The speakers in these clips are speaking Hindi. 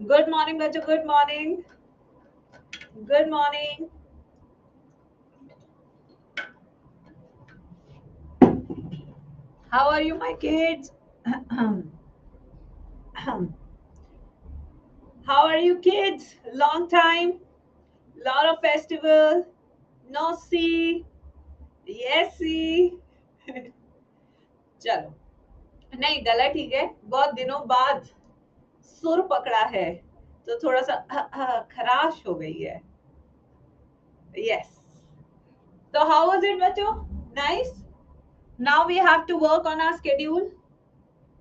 गुड मॉर्निंग बच्चों, good morning, good morning. How are you my kids? How are you kids? Long time, lot of festival, no see, yes see. चलो, नहीं गला ठीक है, बहुत दिनों बाद सुर पकड़ा है तो थोड़ा सा खराश हो गई है। Yes. So how was it बच्चों? Nice. Now we have to work on our schedule.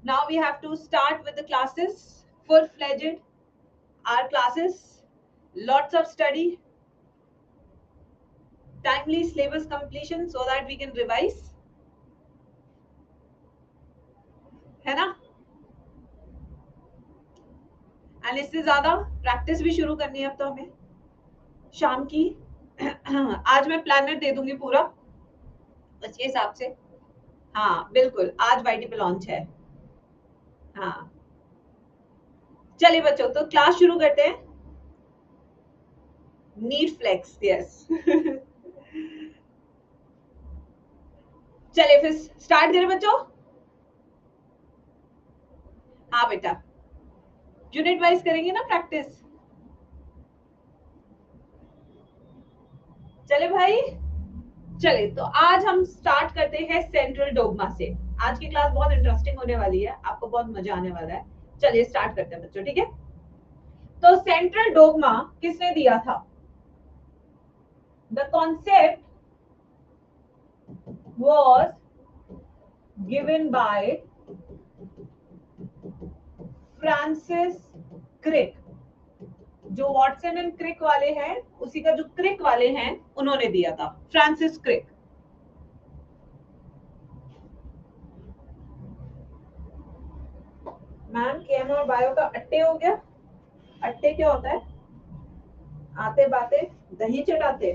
Now we have to start with the classes, full-fledged. Our classes, lots of study, timely syllabus completion so that we can revise. है ना? एंड इससे ज्यादा प्रैक्टिस भी शुरू करनी है अब तो हमें शाम की। आज मैं प्लानर दे दूंगी पूरा उसके हिसाब से। हाँ बिल्कुल, आज वाईटी पे लॉन्च है। हाँ चलिए बच्चों, तो क्लास शुरू करते हैं। Need flex, yes. चलिए फिर स्टार्ट करें बच्चों। हाँ बेटा, यूनिट वाइज करेंगे ना प्रैक्टिस। चले भाई, चले तो आज हम स्टार्ट करते हैं सेंट्रल डोगमा से। आज की क्लास बहुत इंटरेस्टिंग होने वाली है, आपको बहुत मजा आने वाला है। चलिए स्टार्ट करते हैं बच्चों, ठीक है। तो सेंट्रल डोगमा किसने दिया था? The concept was given by Francis Crick. जो वॉटसन एंड क्रिक वाले हैं, उसी का जो क्रिक वाले हैं उन्होंने दिया था, फ्रांसिस क्रिक। मैम केम और बायो का अट्टे हो गया। अट्टे क्या होता है? आते बाते दही चटाते।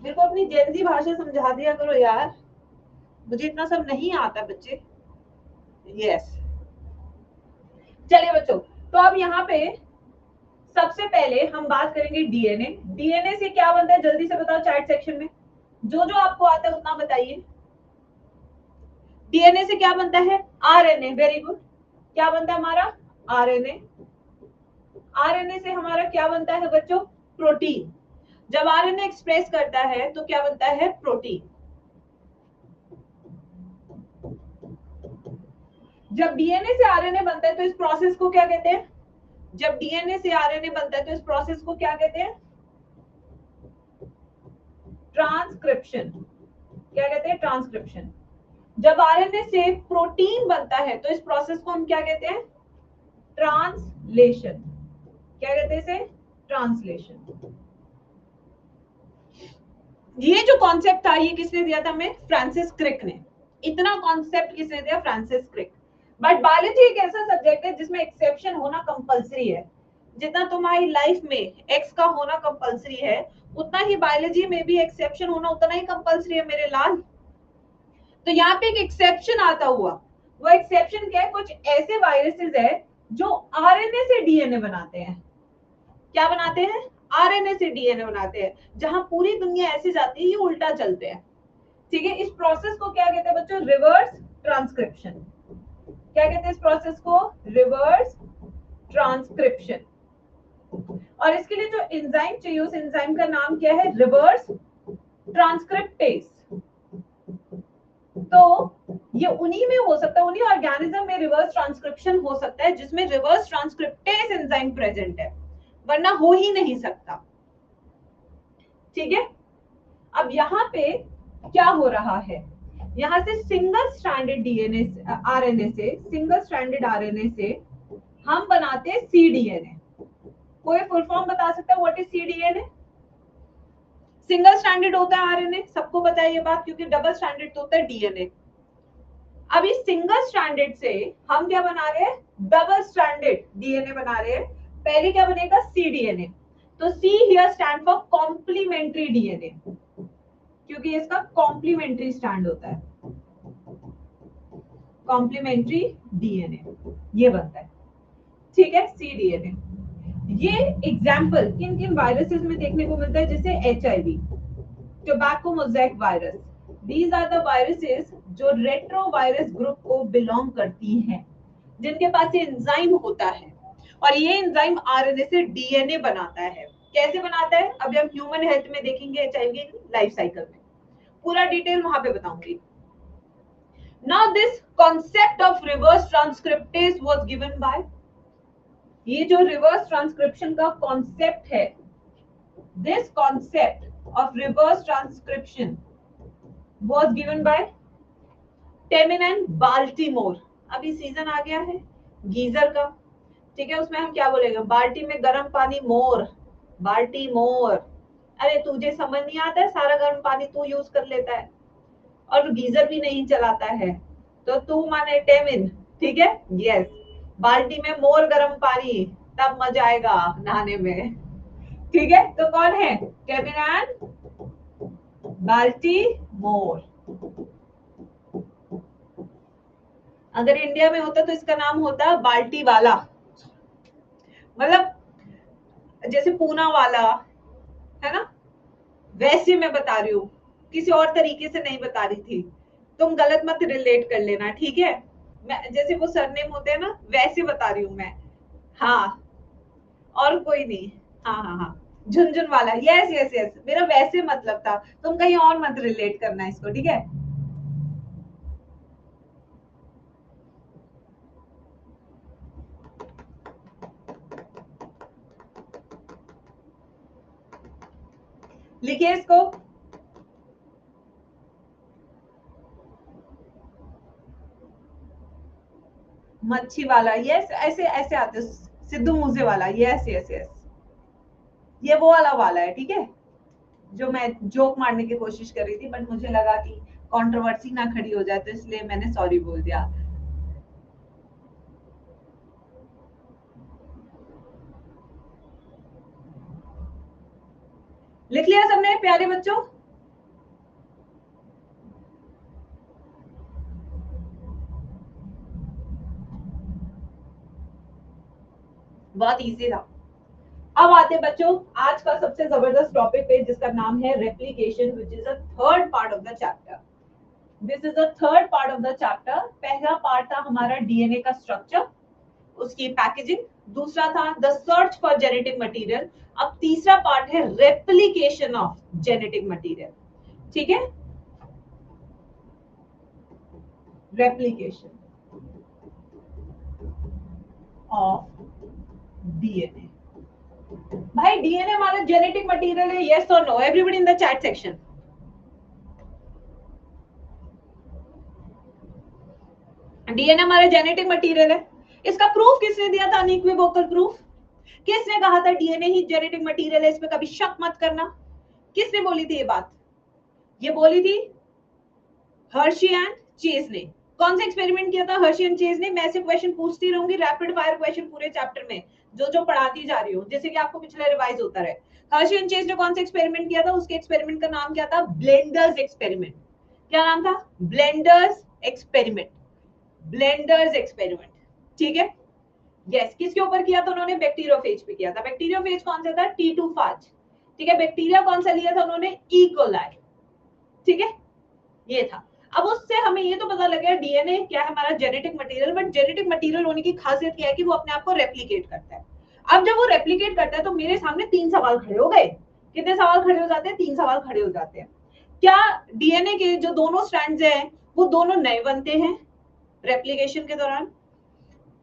मेरे को अपनी जेनजी भाषा समझा दिया करो यार, मुझे इतना सब नहीं आता बच्चे। यस चलिए बच्चों, तो अब यहाँ पे सबसे पहले हम बात करेंगे डीएनए। डीएनए से क्या बनता है जल्दी से बताओ चैट सेक्शन में, जो जो आपको आता है उतना बताइए। डीएनए से क्या बनता है? आरएनए। Very good. क्या बनता है हमारा? आरएनए। आरएनए से हमारा क्या बनता है बच्चों? प्रोटीन। जब आरएनए एक्सप्रेस करता है तो क्या बनता है? प्रोटीन। जब डीएनए से आरएनए बनता है तो इस प्रोसेस को क्या कहते हैं? जब डीएनए से आरएनए बनता है तो इस प्रोसेस को क्या कहते हैं? ट्रांसक्रिप्शन। क्या कहते हैं? ट्रांसक्रिप्शन। जब आरएनए से प्रोटीन बनता है तो इस प्रोसेस को हम क्या कहते हैं? ट्रांसलेशन। क्या कहते हैं इसे? ट्रांसलेशन। ये जो कॉन्सेप्ट था, ये किसने दिया था हमें? फ्रांसिस क्रिक ने। इतना कॉन्सेप्ट किसने दिया? Francis Crick. बट बायोलॉजी एक ऐसा सब्जेक्ट है जिसमें एक्सेप्शन होना कंपलसरी है। जितना तुम्हारी लाइफ में एक्स का होना कंपलसरी है, उतना ही बायोलॉजी में भी एक्सेप्शन होना उतना ही कंपलसरी है मेरे लाल। तो यहाँ पे एक एक्सेप्शन आता हुआ, वो एक्सेप्शन क्या है? कुछ ऐसे वायरसेस है जो आरएनए से डीएनए बनाते हैं। क्या बनाते हैं? आरएनए से डीएनए बनाते हैं। जहां पूरी दुनिया ऐसे जाती है, ये उल्टा चलते हैं। ठीक है, इस प्रोसेस को क्या कहते हैं बच्चों? Reverse transcription. क्या कहते हैं इस प्रोसेस को? Reverse transcription. और इसके लिए जो एंजाइम चाहिए, उस एंजाइम का नाम क्या है? Reverse transcriptase. तो ये उन्हीं में हो सकता है, उन्हीं ऑर्गेनिज्म में रिवर्स ट्रांसक्रिप्शन हो सकता है जिसमें रिवर्स ट्रांसक्रिप्टेज एंजाइम प्रेजेंट है, वरना हो ही नहीं सकता। ठीक है, अब यहाँ पे क्या हो रहा है? यहाँ से सिंगल स्ट्रैंडेड डीएनए आरएनए से, सिंगल स्ट्रैंडेड आरएनए से हम बनाते हैं सीडीएनए। कोई फुल फॉर्म बता सकता है what is cDNA? Single stranded होता है आरएनए, सबको पता है ये बात, क्योंकि डबल स्ट्रैंडेड तो होता है डीएनए। अब इस सिंगल स्ट्रैंडेड से हम क्या बना रहे हैं? डबल स्ट्रैंडेड डीएनए बना रहे हैं। पहले क्या बनेगा? सीडीएनए। तो C here stand for complementary DNA, क्योंकि इसका कॉम्प्लीमेंट्री स्टैंड होता है। कॉम्प्लीमेंट्री डीएनए ये बनता है। ठीक है, cDNA। ये एग्जाम्पल किन किन वायरसेस में देखने को मिलता है, जैसे HIV, tobacco mosaic virus. These are the viruses जो रेट्रोवायरस ग्रुप को बिलोंग करती हैं, जिनके पास ये एंजाइम होता है, और ये एंजाइम आरएनए से डीएनए बनाता है। कैसे बनाता है अभी हम ह्यूमन हेल्थ में देखेंगे, एचआईवी लाइफ साइकिल में पूरा डिटेल वहां पे बताऊंगी। Now this concept of reverse transcriptase was given bye, ये जो रिवर्स ट्रांसक्रिप्शन का कॉन्सेप्ट है, this concept of reverse transcription was given bye Temin and Baltimore. अभी सीजन आ गया है गीजर का, ठीक है, उसमें हम क्या बोलेंगे, बाल्टी में गर्म पानी मोर, बाल्टी मोर। अरे तुझे समझ नहीं आता है, सारा गर्म पानी तू यूज कर लेता है और गीजर भी नहीं चलाता है, तो तू माने टेमिन, ठीक है, यस, बाल्टी में मोर गर्म पानी, तब मजा आएगा नहाने में, ठीक है। तो कौन है, टेमिन एंड बाल्टी मोर। अगर इंडिया में होता तो इसका नाम होता बाल्टी वाला, मतलब जैसे पूना वाला है ना, वैसे मैं बता रही हूँ, किसी और तरीके से नहीं बता रही थी, तुम गलत मत रिलेट कर लेना, ठीक है। मैं जैसे वो सरनेम होते हैं ना, वैसे बता रही हूँ मैं, हाँ, और कोई नहीं, हाँ हाँ हाँ, झुनझुन वाला, यस यस यस, मेरा वैसे मतलब था, तुम कहीं और मत रिलेट करना इसको, ठीक है। लिखिए इसको, मच्छी वाला, यस, ऐसे ऐसे आते, सिद्धू मूसे वाला, यस यस यस, ये वो वाला है, ठीक है, जो मैं जोक मारने की कोशिश कर रही थी, बट मुझे लगा कि कंट्रोवर्सी ना खड़ी हो जाए, तो इसलिए मैंने सॉरी बोल दिया। लिख लिया सबने प्यारे बच्चों, बहुत इजी था। अब आते बच्चों आज का सबसे जबरदस्त टॉपिक पे, जिसका नाम है replication, which is a third part of the chapter. This is the third part of the chapter. पहला पार्ट था हमारा डीएनए का स्ट्रक्चर, उसकी पैकेजिंग, दूसरा था the search for genetic material, अब तीसरा पार्ट है रेप्लिकेशन ऑफ जेनेटिक मटेरियल, ठीक है, रेप्लिकेशन ऑफ डीएनए। भाई डीएनए हमारा जेनेटिक मटेरियल है, यस और no, everybody in the chat section. DNA हमारा जेनेटिक मटेरियल है, इसका प्रूफ किसने दिया था, अनइक्विवोकल प्रूफ। किसने कहा था डीएनए ही जेनेटिक मटेरियल है, इसमें कभी शक मत करना। किसने बोली थी ये बात, ये बोली थी हर्शी एंड चेज ने। कौन सा एक्सपेरिमेंट किया था हर्शी एंड चेज ने। मैं ऐसे क्वेश्चन पूछती रहूंगी, रैपिड फायर क्वेश्चन पूरे चैप्टर में, जो जो पढ़ाती जा रही हूँ, जैसे कि आपको पिछले रिवाइज होता रहे। हर्शी एंड चेज ने कौन सा एक्सपेरिमेंट किया था, उसके एक्सपेरिमेंट का नाम क्या था, ब्लेंडर्स एक्सपेरिमेंट। क्या नाम था, ब्लेंडर्स एक्सपेरिमेंट, ब्लेंडर्स एक्सपेरिमेंट, ठीक है, यस। किसके ऊपर किया था उन्होंने, बैक्टीरियोफेज पे किया था। बैक्टीरियोफेज कौन सा था, T2 फाज, ठीक है। बैक्टीरिया कौन सा लिया था उन्होंने, ई कोलाई, ठीक है, ये था। अब उससे हमें ये तो पता लग गया डीएनए क्या है, हमारा genetic material, but genetic material होने की खासियत क्या है कि वो अपने आप को रेप्लिकेट करता है। अब जब वो रेप्लिकेट करता है तो मेरे सामने तीन सवाल खड़े हो गए। कितने सवाल खड़े हो जाते हैं, तीन सवाल खड़े हो जाते हैं। क्या डीएनए के जो दोनों स्ट्रैंड्स हैं वो दोनों नए बनते हैं रेप्लिकेशन के दौरान,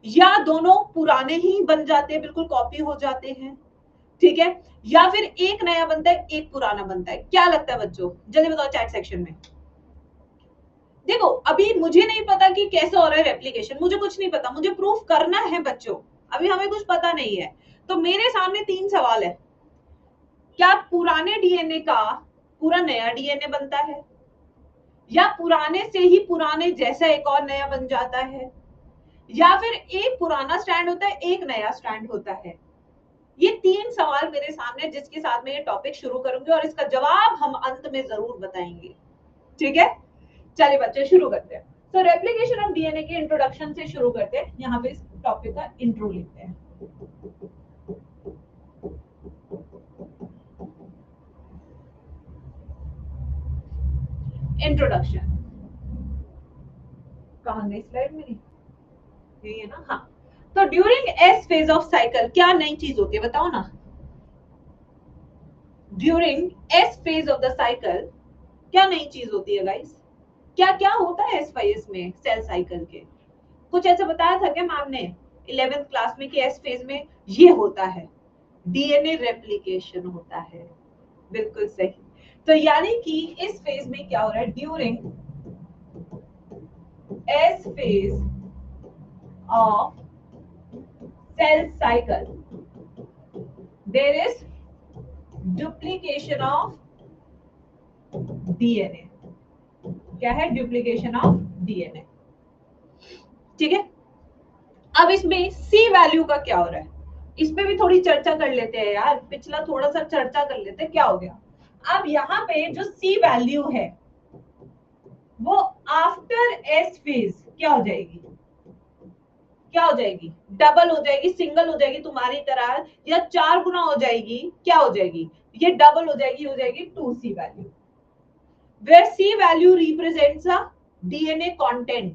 या दोनों पुराने ही बन जाते हैं, बिल्कुल कॉपी हो जाते हैं, ठीक है, या फिर एक नया बनता है एक पुराना बनता है। क्या लगता है बच्चों, जल्दी बताओ चैट सेक्शन में। देखो अभी मुझे नहीं पता कि कैसे हो रहा है रेप्लिकेशन, मुझे कुछ नहीं पता, मुझे प्रूफ करना है बच्चों, अभी हमें कुछ पता नहीं है। तो मेरे सामने तीन सवाल है, क्या पुराने डीएनए का पूरा नया डीएनए बनता है, या पुराने से ही पुराने जैसा एक और नया बन जाता है, या फिर एक पुराना स्ट्रैंड होता है एक नया स्ट्रैंड होता है। ये तीन सवाल मेरे सामने, जिसके साथ में ये टॉपिक शुरू करूंगी, और इसका जवाब हम अंत में जरूर बताएंगे, ठीक है। चलिए बच्चे शुरू करते हैं। तो रेप्लिकेशन ऑफ डीएनए के इंट्रोडक्शन से शुरू करते हैं। यहाँ पे इस टॉपिक का इंट्रो लिखते हैं। इंट्रोडक्शन कहाँ गई स्लाइड मेरी, यही है ना? हाँ, तो during S phase of cycle क्या नई चीज होती है बताओ ना? During S phase of the cycle क्या नई चीज होती है गाइस? क्या क्या होता है एस फेज में सेल साइकिल के? कुछ ऐसा बताया था क्या मैम ने 11th क्लास में कि एस फेज में ये होता है, डीएनए रेप्लिकेशन होता है। बिल्कुल सही। तो यानी कि इस फेज में क्या हो रहा है? During S phase of cell cycle there is duplication of DNA। क्या है? Duplication of DNA. ठीक है, अब इसमें सी वैल्यू का क्या हो रहा है, इस पे भी थोड़ी चर्चा कर लेते हैं यार। पिछला थोड़ा सा चर्चा कर लेते हैं, क्या हो गया? अब यहाँ पे जो सी वैल्यू है वो आफ्टर एस फेज क्या हो जाएगी? क्या हो जाएगी? डबल हो जाएगी, सिंगल हो जाएगी तुम्हारी तरह, या 4 गुना हो जाएगी? क्या हो जाएगी? ये डबल हो जाएगी, हो जाएगी 2C value, where C value represents a DNA content।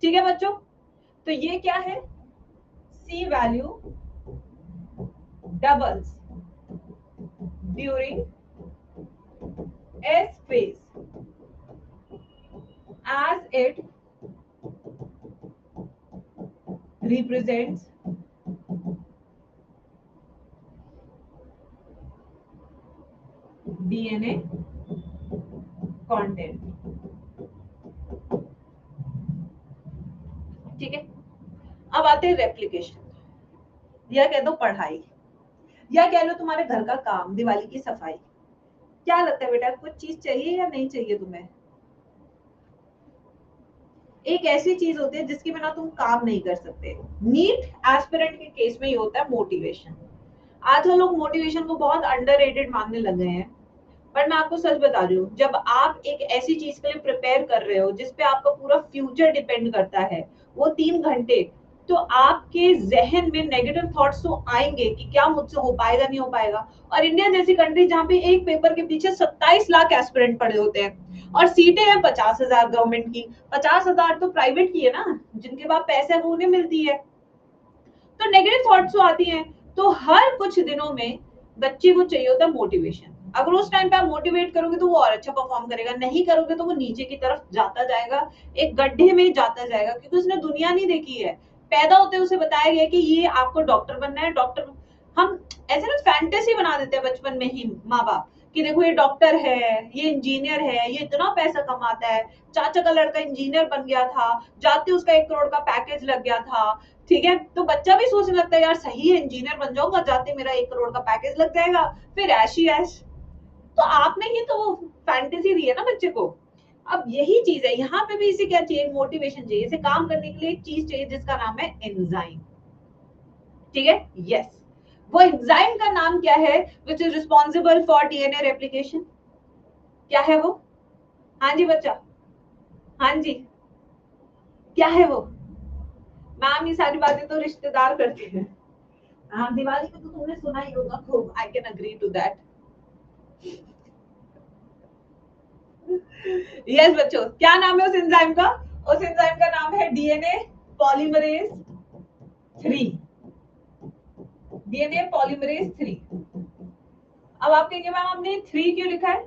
ठीक है बच्चों, तो ये क्या है? C value doubles during S phase as it represents DNA content। ठीक है, अब आते हैं रेप्लिकेशन, या कह दो पढ़ाई, या कह लो तुम्हारे घर का काम, दिवाली की सफाई। क्या लगता है बेटा, कुछ चीज चाहिए या नहीं चाहिए तुम्हें? एक ऐसी चीज होती है जिसके बिना तुम काम नहीं कर सकते। नीट एस्पिरेंट के केस में ये होता है मोटिवेशन। आजकल लोग मोटिवेशन को बहुत अंडररेटेड मानने लग गए हैं, पर मैं आपको सच बता रही हूँ, जब आप एक ऐसी चीज के लिए प्रिपेयर कर रहे हो जिसपे आपका पूरा फ्यूचर डिपेंड करता है, वो 3 घंटे, तो आपके जहन में नेगेटिव थॉट्स तो आएंगे कि क्या मुझसे हो पाएगा, नहीं हो पाएगा। और इंडिया जैसी कंट्री जहाँ पे एक पेपर के पीछे 27 लाख एस्पिरेंट पड़े होते हैं और सीटें हैं 50,000 गवर्नमेंट की, 50,000 तो प्राइवेट की है ना, जिनके पास पैसे है वो उन्हें मिलती है। तो नेगेटिव थॉट्स तो आती हैं। तो हर कुछ दिनों में बच्चे को चाहिए होता है मोटिवेशन। अगर उस टाइम पे आप मोटिवेट करोगे तो वो और अच्छा परफॉर्म करेगा, नहीं करोगे तो वो नीचे की तरफ जाता जाएगा, एक गड्ढे में जाता जाएगा, क्योंकि उसने दुनिया नहीं देखी है। पैदा होते उसे बताया गया कि ये आपको डॉक्टर बनना है, डॉक्टर। हम ऐसे ना फैंटेसी बना देते हैं बचपन में ही माँ बाप कि देखो ये डॉक्टर है, ये इंजीनियर है, ये इतना पैसा कमाता है, चाचा का लड़का इंजीनियर बन गया था, जाते उसका 1 करोड़ का पैकेज लग गया था। ठीक है, तो बच्चा भी सोचने लगता है यार सही है, इंजीनियर बन जाऊंगा, जाते मेरा 1 करोड़ का पैकेज लग जाएगा, फिर ऐश ही ऐश। तो आपने ही तो वो फैंटेसी दी है ना बच्चे को। अब यही चीज है यहाँ पे भी, इसे क्या चाहिए? मोटिवेशन चाहिए। इसे काम करने के लिए एक चीज चाहिए जिसका नाम है एंजाइम। ठीक है, यस। वो एंजाइम का नाम क्या है which is responsible for DNA replication? क्या है वो? हाँ जी बच्चा, हाँ जी, क्या है वो? मैम ये सारी बातें तो रिश्तेदार करते हैं। हाँ, दिवाली में तो तुमने सुना ही होगा खूब। I can agree to that. Yes बच्चों, क्या नाम है उस एंजाइम का? उस एंजाइम का नाम है डीएनए पॉलीमरेज 3। DNA polymerase 3। अब आप कहेंगे मैम आपने 3 क्यों लिखा है?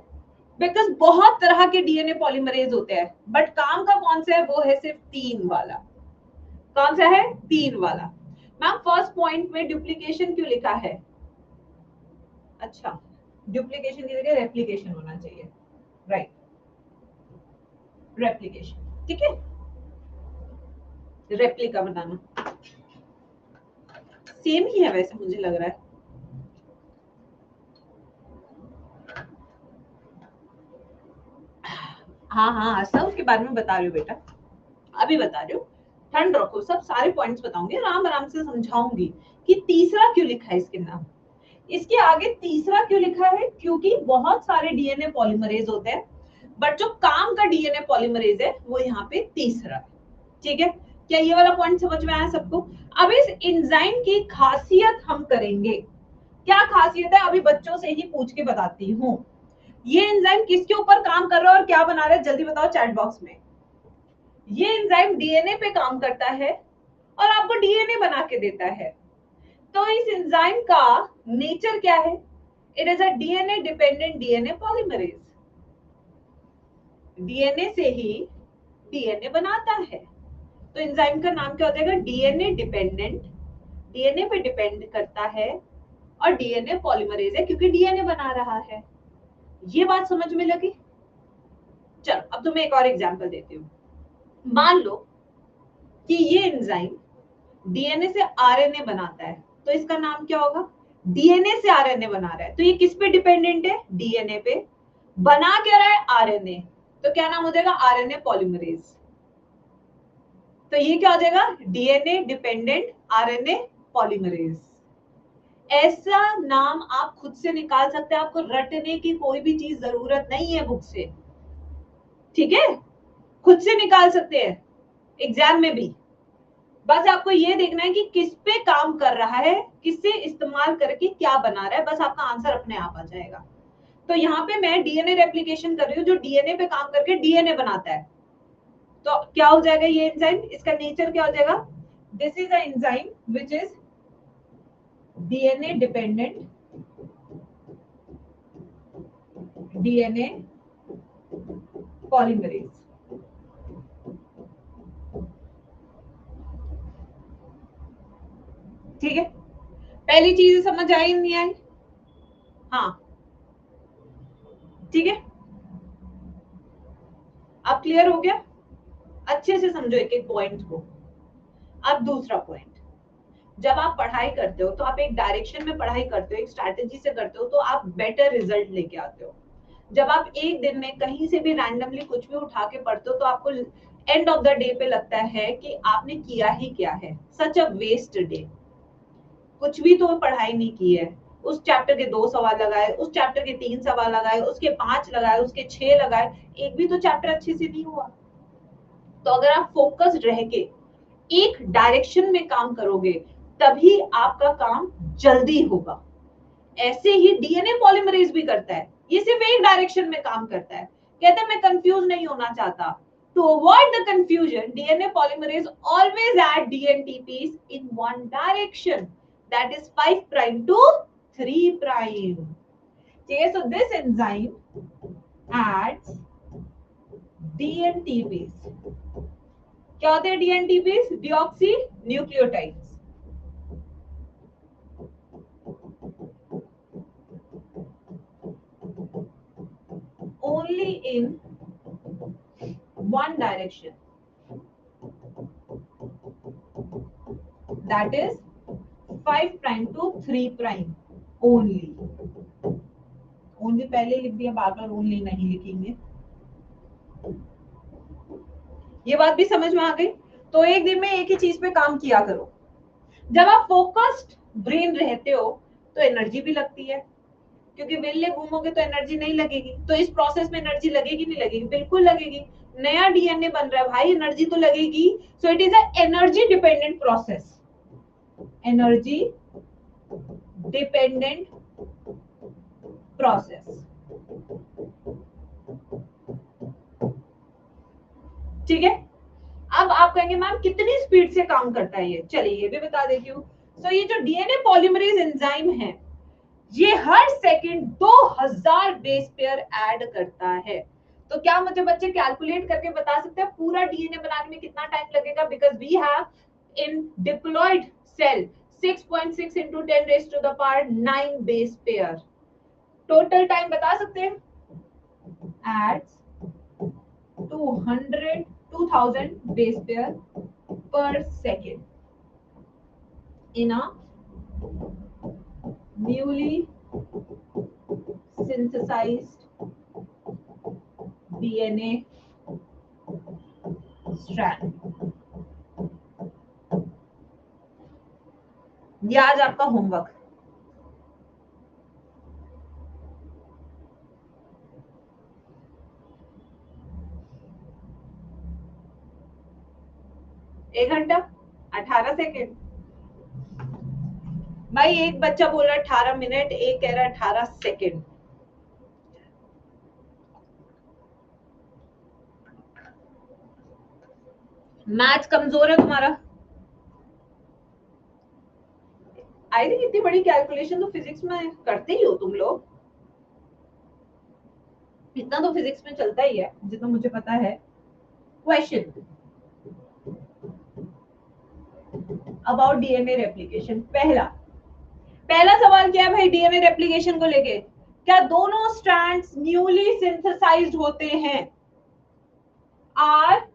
बिकॉज बहुत तरह के डीएनए पॉलीमरेज होते हैं, बट काम का कौन सा है? वो है सिर्फ 3 वाला। कौन सा है? 3 वाला। मैम फर्स्ट पॉइंट में डुप्लीकेशन क्यों लिखा है? अच्छा, डुप्लीकेशन की जगह रेप्लिकेशन होना चाहिए, राइट, रेप्लिकेशन। ठीक है, रेप्लिका बनाना सेम ही है वैसे मुझे लग रहा है। हाँ हाँ आशा, उसके बारे में बता रही हूँ बेटा, अभी बता रही हूँ। ठंड रखो, सब सारे पॉइंट्स बताऊंगी, आराम आराम से समझाऊंगी कि तीसरा क्यों लिखा है इसके नाम। इसके आगे तीसरा क्यों लिखा है? क्योंकि बहुत सारे डीएनए पॉलीमरेज होते हैं, बट जो काम का डीएनए पॉलीमरेज है वो यहाँ पे तीसरा है। ठीक है, क्या ये वाला पॉइंट समझ में आया सबको? अब इस एंजाइम की खासियत हम करेंगे। क्या खासियत है अभी बच्चों से ही पूछ के बताती हूँ। ये एंजाइम किसके ऊपर काम कर रहा है और क्या बना रहा है, जल्दी बताओ चैट बॉक्स में। ये एंजाइम डीएनए पे काम करता है और आपको डीएनए बना के देता है। तो इस एंजाइम का नेचर क्या है? It is a DNA dependent DNA polymerase. DNA से ही डीएनए बनाता है। तो एंजाइम का नाम क्या हो जाएगा? डीएनए डिपेंडेंट, डीएनए पे डिपेंड करता है और डीएनए पॉलीमरेज है क्योंकि डीएनए बना रहा है। ये बात समझ में लगी? चलो अब तुम्हें एक और एग्जांपल देती हूँ। मान लो कि ये एंजाइम डीएनए से आरएनए बनाता है, तो इसका नाम क्या होगा? डीएनए से आरएनए बना रहा है, तो ये किस पे डिपेंडेंट है? डीएनए पे। बना क्या रहा है? आरएनए। तो क्या नाम हो जाएगा? RNA polymerase. तो ये क्या हो जाएगा? DNA dependent RNA polymerase. ऐसा नाम आप खुद से निकाल सकते हैं, आपको रटने की कोई भी चीज जरूरत नहीं है बुक से। ठीक है, खुद से निकाल सकते हैं एग्जाम में भी। बस आपको ये देखना है कि किस पे काम कर रहा है, किससे इस्तेमाल करके क्या बना रहा है, बस आपका आंसर अपने आप आ जाएगा। तो यहाँ पे मैं डीएनए रेप्लिकेशन कर रही हूँ जो डीएनए पे काम करके डीएनए बनाता है। तो क्या हो जाएगा ये एंजाइम? इसका नेचर क्या हो जाएगा? This is a enzyme which is DNA dependent DNA polymerase. ठीक है, पहली चीज समझ आई नहीं आई? हाँ ठीक है, अब क्लियर हो गया? अच्छे से समझो एक एक पॉइंट को। अब दूसरा पॉइंट, जब आप पढ़ाई करते हो तो आप एक डायरेक्शन में पढ़ाई करते हो, एक स्ट्रैटेजी से करते हो, तो आप बेटर रिजल्ट लेके आते हो। जब आप एक दिन में कहीं से भी रैंडमली कुछ भी उठा के पढ़ते हो तो आपको एंड ऑफ द डे पे लगता है कि आपने किया ही क्या है, सच अ वेस्ट डे। कुछ भी तो पढ़ाई नहीं की है। उस चैप्टर के 2 सवाल लगाए, उस चैप्टर के 3 सवाल लगाए, उसके 5 लगाए, उसके 6 लगाए, एक भी तो चैप्टर अच्छे से नहीं हुआ। तो अगर आप फोकस्ड रह के एक डायरेक्शन में काम करोगे तभी आपका काम जल्दी होगा। ऐसे ही डीएनए पॉलीमरेज भी करता है, ये सिर्फ एक डायरेक्शन में काम करता है। कहते हैं मैं कंफ्यूज नहीं होना चाहता। To avoid the confusion, DNA polymerase always add dNTPs in one direction, that is 5 prime to 3 prime. ठीक है, so this enzyme adds dNTPs. क्या होते हैं dNTPs? Deoxy nucleotides. Only in one direction, that is 5 prime to 3 prime only. Only पहले लिख दिया, बार बार only नहीं लिखेंगे। ये बात भी समझ में आ गई? तो एक दिन में एक ही चीज पे काम किया करो। जब आप फोकस्ड ब्रेन रहते हो तो एनर्जी भी लगती है, क्योंकि वेले घूमोगे तो एनर्जी नहीं लगेगी। तो इस प्रोसेस में एनर्जी लगेगी नहीं लगेगी? बिल्कुल लगेगी। नया डीएनए बन रहा है भाई, एनर्जी तो लगेगी। So it is a energy dependent process, energy dependent process. ठीक है, अब आप कहेंगे मैम कितनी स्पीड से काम करता है ये? चलिए ये भी बता देती हूँ। सो ये जो डीएनए पॉलीमरेज एंजाइम है, ये हर सेकंड 2000 बेस पेयर ऐड करता है। तो क्या मुझे बच्चे कैलकुलेट करके बता सकते हैं पूरा डीएनए बनाने में कितना टाइम लगेगा? Because we have in deployed cell 6.6 into 10 raised to the power 9 base pair. Total time बता सकते हैं? adds 2000 base pair per second in a newly synthesized DNA strand। ये आज आपका होमवर्क। 1 घंटा 18 सेकेंड। भाई एक बच्चा बोल रहा है 18 मिनट, एक कह रहा है 18 सेकेंड। मैथ्स कमजोर है तुम्हारा। आई थिंक इतनी बड़ी कैलकुलेशन तो फिजिक्स में करते ही हो तुम लोग, इतना तो फिजिक्स में चलता ही है जितना मुझे पता है। Question about DNA replication. पहला सवाल क्या है भाई डीएनए रेप्लिकेशन को लेके? क्या दोनों स्ट्रैंड्स न्यूली सिंथेसाइज्ड होते हैं? Are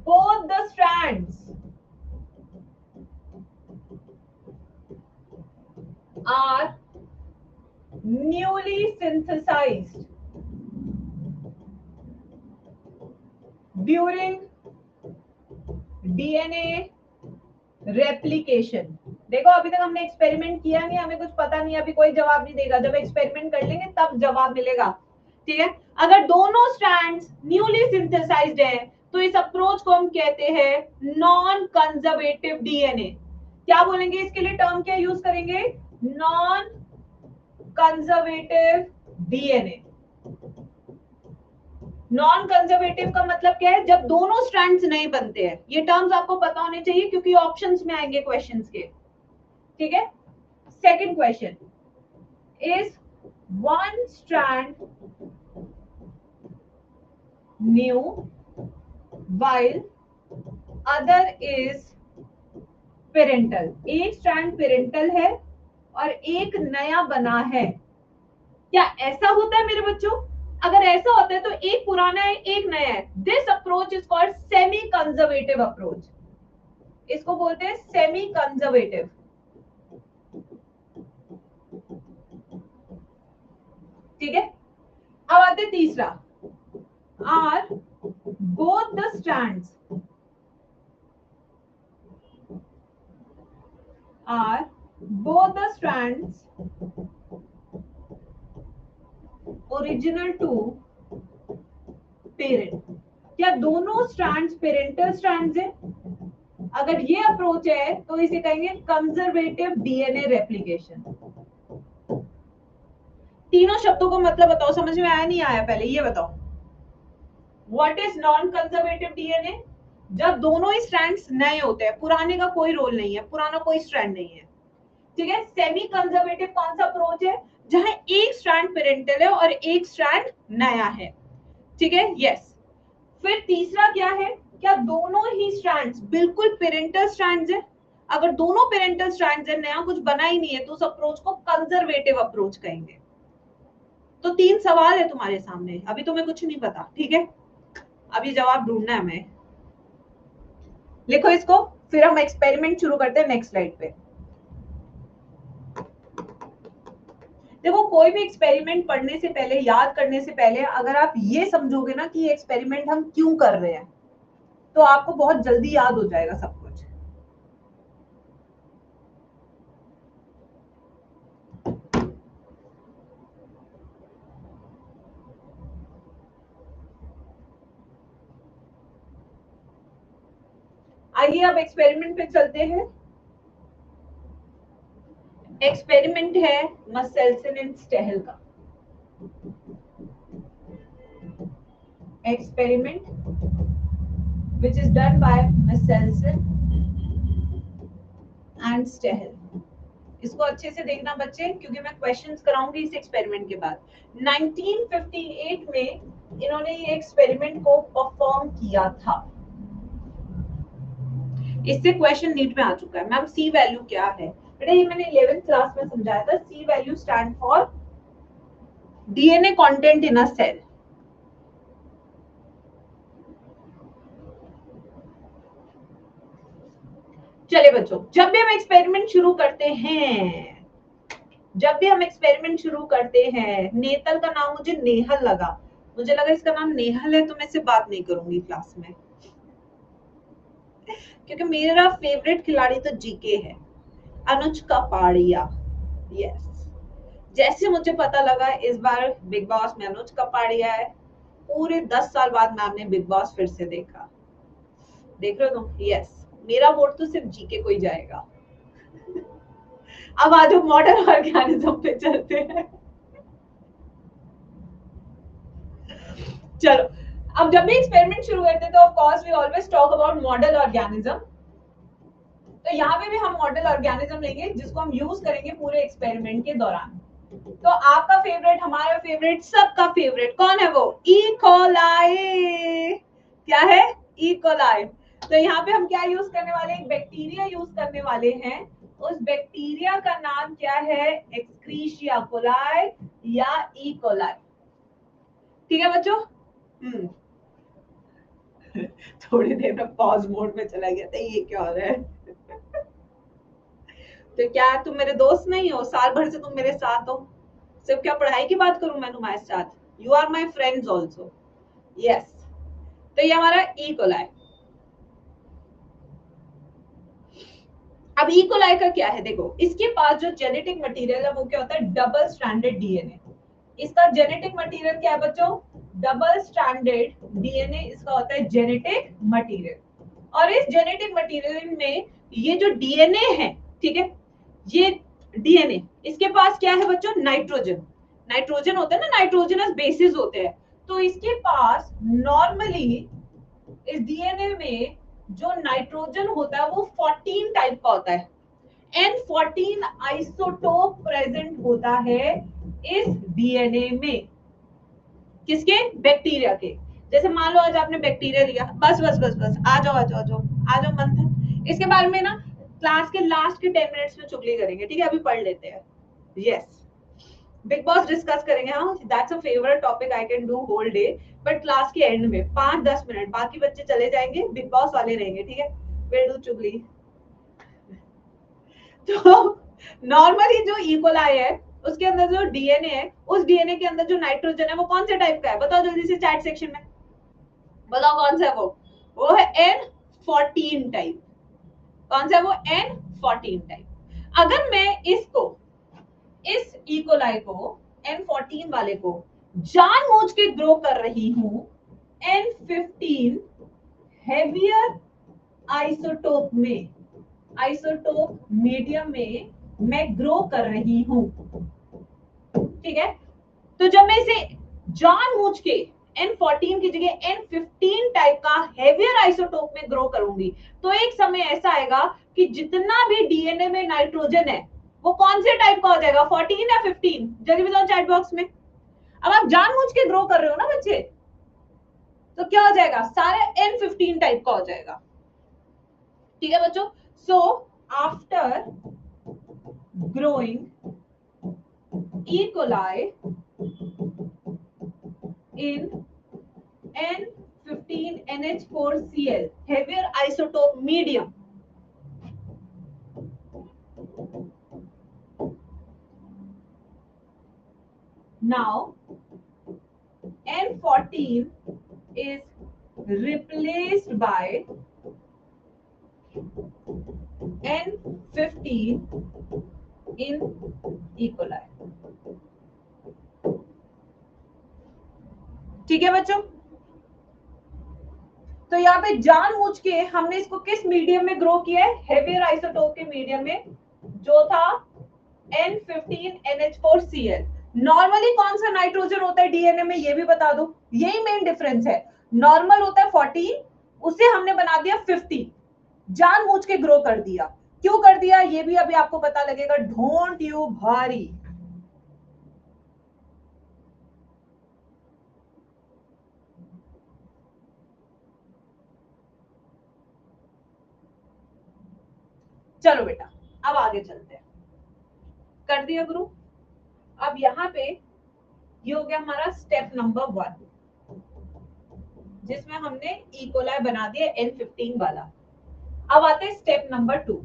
both the strands are newly synthesized during DNA replication। देखो अभी तक हमने एक्सपेरिमेंट किया नहीं, हमें कुछ पता नहीं, अभी कोई जवाब नहीं देगा, जब एक्सपेरिमेंट कर लेंगे तब जवाब मिलेगा। ठीक है, अगर दोनों स्ट्रैंड्स न्यूली सिंथेसाइज्ड है तो इस अप्रोच को हम कहते हैं नॉन कंजर्वेटिव डीएनए। क्या बोलेंगे इसके लिए, टर्म क्या यूज करेंगे? Non conservative DNA. Non conservative का मतलब क्या है? जब दोनों स्ट्रैंड्स नहीं बनते हैं। ये टर्म्स आपको पता होने चाहिए क्योंकि ऑप्शंस में आएंगे क्वेश्चंस के। ठीक है, second question is one strand new while other is parental. एक स्ट्रैंड पेरेंटल है और एक नया बना है। क्या ऐसा होता है मेरे बच्चों? अगर ऐसा होता है तो एक पुराना है एक नया है। This approach is called semi conservative approach. इसको बोलते हैं सेमी कंजर्वेटिव। ठीक है, अब आते तीसरा, are both the strands are both the strands original to parent। क्या दोनों स्ट्रैंड्स पेरेंटल स्ट्रैंड्स है? अगर ये अप्रोच है तो इसे कहेंगे कंजर्वेटिव डीएनए रेप्लिकेशन। तीनों शब्दों को मतलब बताओ, समझ में आया नहीं आया? पहले ये बताओ what is non conservative DNA? जब दोनों ही स्ट्रैंड्स नए होते हैं, पुराने का कोई रोल नहीं है, पुराना कोई स्ट्रैंड नहीं है। ठीक है, सेमी कंजर्वेटिव कौन सा अप्रोच है? जहां एक स्ट्रैंड पेरेंटल है और एक स्ट्रैंड नया है। ठीक है, यस। फिर तीसरा क्या है? क्या दोनों ही स्ट्रैंड्स बिल्कुल पेरेंटल स्ट्रैंड्स है? अगर दोनों पेरेंटल स्ट्रैंड्स है, नया कुछ बना ही नहीं है, तो उस अप्रोच को कंजर्वेटिव अप्रोच कहेंगे। तो तीन सवाल है तुम्हारे सामने, अभी तुम्हें कुछ नहीं पता। ठीक है, अभी जवाब ढूंढना है हमें। लिखो इसको, फिर हम एक्सपेरिमेंट शुरू करते हैं नेक्स्ट स्लाइड पे। देखो कोई भी एक्सपेरिमेंट पढ़ने से पहले, याद करने से पहले, अगर आप ये समझोगे ना कि ये एक्सपेरिमेंट हम क्यों कर रहे हैं, तो आपको बहुत जल्दी याद हो जाएगा सब कुछ। आइए अब एक्सपेरिमेंट पे चलते हैं। एक्सपेरिमेंट है मसेल्सन एंड स्टेहल का। Experiment which is done by Michelson and Stahel। इसको अच्छे से देखना बच्चे, क्योंकि मैं क्वेश्चंस कराऊंगी इस एक्सपेरिमेंट के बाद। 1958 में इन्होंने ये एक्सपेरिमेंट को परफॉर्म किया था। इससे क्वेश्चन नीट में आ चुका है। मैम सी वैल्यू क्या है? बेटा ये मैंने 11th क्लास में समझाया था। C value stand for DNA content in a cell. चलिए बच्चों, जब भी हम एक्सपेरिमेंट शुरू करते हैं, नेतल का नाम मुझे नेहल लगा, मुझे लगा इसका नाम नेहल है, तो मैं इससे बात नहीं करूंगी क्लास में, क्योंकि मेरा फेवरेट खिलाड़ी तो जीके है, अनुज कपाड़िया। यस, जैसे मुझे पता लगा इस बार बिग बॉस में अनुज कपाड़िया है, पूरे 10 साल बाद मैम ने बिग बॉस फिर से देखा। देख रहे हो तुम? यस, मेरा वोट तो सिर्फ जीके को ही जाएगा। अब आज हम मॉडल ऑर्गेनिज्म पे चलते हैं। चलो, अब जब भी एक्सपेरिमेंट शुरू करते हैं तो of course we always talk about model organism. तो यहाँ पे भी हम मॉडल ऑर्गेनिज्म लेंगे जिसको हम यूज करेंगे पूरे एक्सपेरिमेंट के दौरान। तो आपका फेवरेट, हमारा फेवरेट, सबका फेवरेट कौन है? वो ई कोलाई। क्या है? E coli. तो यहाँ पे हम क्या यूज करने वाले हैं? एक बैक्टीरिया यूज करने वाले हैं। उस बैक्टीरिया का नाम क्या है? एक्सक्रीशिया कोलाई या ई कोलाई। ठीक है बच्चों? थोड़ी देर में पॉज मोड में चला गया था, ये क्या हो रहा है? तो क्या तुम मेरे दोस्त नहीं हो? साल भर से तुम मेरे साथ हो। सिर्फ क्या पढ़ाई की बात करूं मैं तुम्हारे साथ? You are my friends also. Yes. तो ये हमारा ई कोलाई। अब ई कोलाई का क्या है? देखो, इसके पास जो जेनेटिक मटेरियल है वो क्या होता है? Double stranded DNA. इसका जेनेटिक मटेरियल क्या है बच्चों? डबल स्ट्रैंडेड डीएनए इसका होता है जेनेटिक मटेरियल। और इस जेनेटिक मटेरियल में ये जो डीएनए है, ठीक है, ये डीएनए, इसके पास क्या है बच्चों? नाइट्रोजन। नाइट्रोजन होता है ना, नाइट्रोजनस बेसिस होते हैं। तो इसके पास नॉर्मली इस डीएनए में जो नाइट्रोजन होता है वो 14 टाइप का होता है। N14 आइसोटोप प्रेजेंट होता है इस डीएनए में। किसके? बैक्टीरिया के। जैसे मान लो आज आपने बैक्टीरिया लिया, बस बस बस बस, आ जाओ आ जाओ आ जाओ आ जाओ मंथन। इसके बारे में ना क्लास के लास्ट के 10 मिनट्स में चुगली करेंगे, ठीक है? अभी पढ़ लेते हैं। यस, बिग बॉस डिस्कस करेंगे। हाँ, that's a favourite topic, I can do whole day. But class के एंड में 5-10 मिनट बाकी बच्चे चले जाएंगे, बिग बॉस वाले रहेंगे, ठीक है? विल डू चुगली। तो नॉर्मली जो इकोलाई है उसके अंदर जो डीएनए है, उस डीएनए के अंदर जो नाइट्रोजन है वो कौन से टाइप का है? बताओ जल्दी से चैट सेक्शन में, बताओ कौन सा है वो है N14 टाइप। कौन सा है वो? N14 type. अगर मैं इसको, इस इकोलाई को, N14 वाले को जानबूझ के ग्रो कर रही हूं N15 हेवियर आइसोटोप में, आइसोटोप मीडियम में मैं ग्रो कर रही हूं, ठीक है? तो जब मैं इसे जानबूझ के N14 की जगह N15 टाइप का हेवियर आइसोटोप में ग्रो करूंगी, तो एक समय ऐसा आएगा कि जितना भी डीएनए में नाइट्रोजन है वो कौन से टाइप का हो जाएगा? 14 या 15? जल्दी बताओ चैट बॉक्स में। अब आप जानबूझ के ग्रो कर रहे हो ना बच्चे, तो क्या हो जाएगा? सारे N15 टाइप का हो जाएगा। ठीक है बच्चों? So after growing E. coli in N15NH4Cl heavier isotope medium, now N14 is replaced by N15 in E. coli। ठीक है बच्चों? तो यहाँ पे जानबूझ के हमने इसको किस मीडियम में ग्रो किया है? हेवियर आइसोटोप के मीडियम में, जो था N15NH4Cl। नॉर्मली कौन सा नाइट्रोजन होता है डीएनए में, ये भी बता दो। यही मेन डिफरेंस है। नॉर्मल होता है 14, उसे हमने बना दिया 50। जानबूझ के ग्रो कर दिया। क्यों कर दिया ये भी अभी आपको पता लगेगा। डोंट यू भारी। चलो बेटा, अब आगे चलते हैं। कर दिया गुरु। अब यहाँ पे ये हो गया हमारा स्टेप नंबर 1, जिसमें हमने इकोलाई बना दिया N15 वाला। अब आते हैं स्टेप नंबर 2।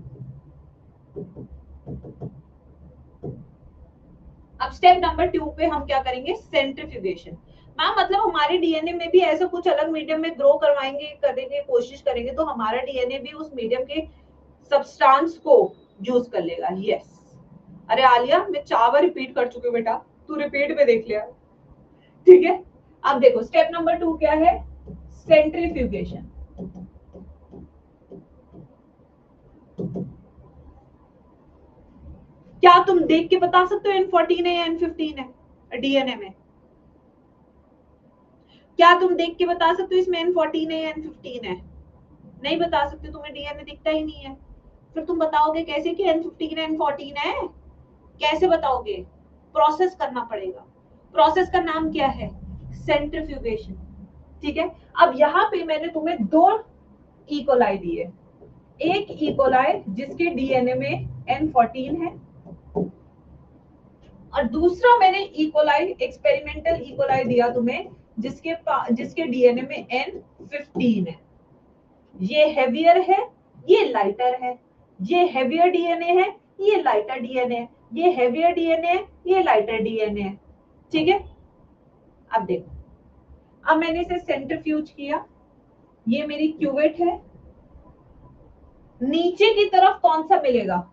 अब स्टेप नंबर 2 पे हम क्या करेंगे? सेंट्रीफ्यूगेशन। मैम मतलब हमारे डीएनए में भी ऐसा कुछ अलग मीडियम में ग्रो करवाएंगे, करेंगे, कोशिश करेंगे तो हमारा डीएनए भी उस मीडियम के सब्सटेंस को यूज कर लेगा। यस। अरे आलिया, मैं 4 बार रिपीट कर चुकी हूँ बेटा, तू रिपीट पे देख लिया, ठीक है? अब देखो स्टेप नंबर 2 क्या है? सेंट्रीफ्यूगेशन। क्या तुम देख के बता सकते हो N14 है या N15 है डीएनए में? क्या तुम देख के बता सकते हो इसमें N14 है या N15 है? नहीं बता सकते, तुम्हें डीएनए दिखता ही नहीं है। फिर तुम बताओगे कैसे कि N15 है N14 है? कैसे बताओगे? प्रोसेस करना पड़ेगा। प्रोसेस का नाम क्या है? सेंट्रीफ्यूगेशन। ठीक है, अब यहाँ पे मैंने तुम्हें दो इकोलाई दिए, एक इकोलाई जिसके डीएनए में N14 है और दूसरा मैंने इकोलाई एक्सपेरिमेंटल इकोलाई दिया तुम्हें जिसके डीएनए में N15 है। ये हेवियर है, ये लाइटर है। ये हेवियर डीएनए है, ये लाइटर डीएनए है। ये हेवियर डीएनए है, ये लाइटर डीएनए है। ठीक है, अब देखो, अब मैंने इसे सेंट्रीफ्यूज किया, ये मेरी क्यूवेट है। नीचे की तरफ कौन सा मिलेगा?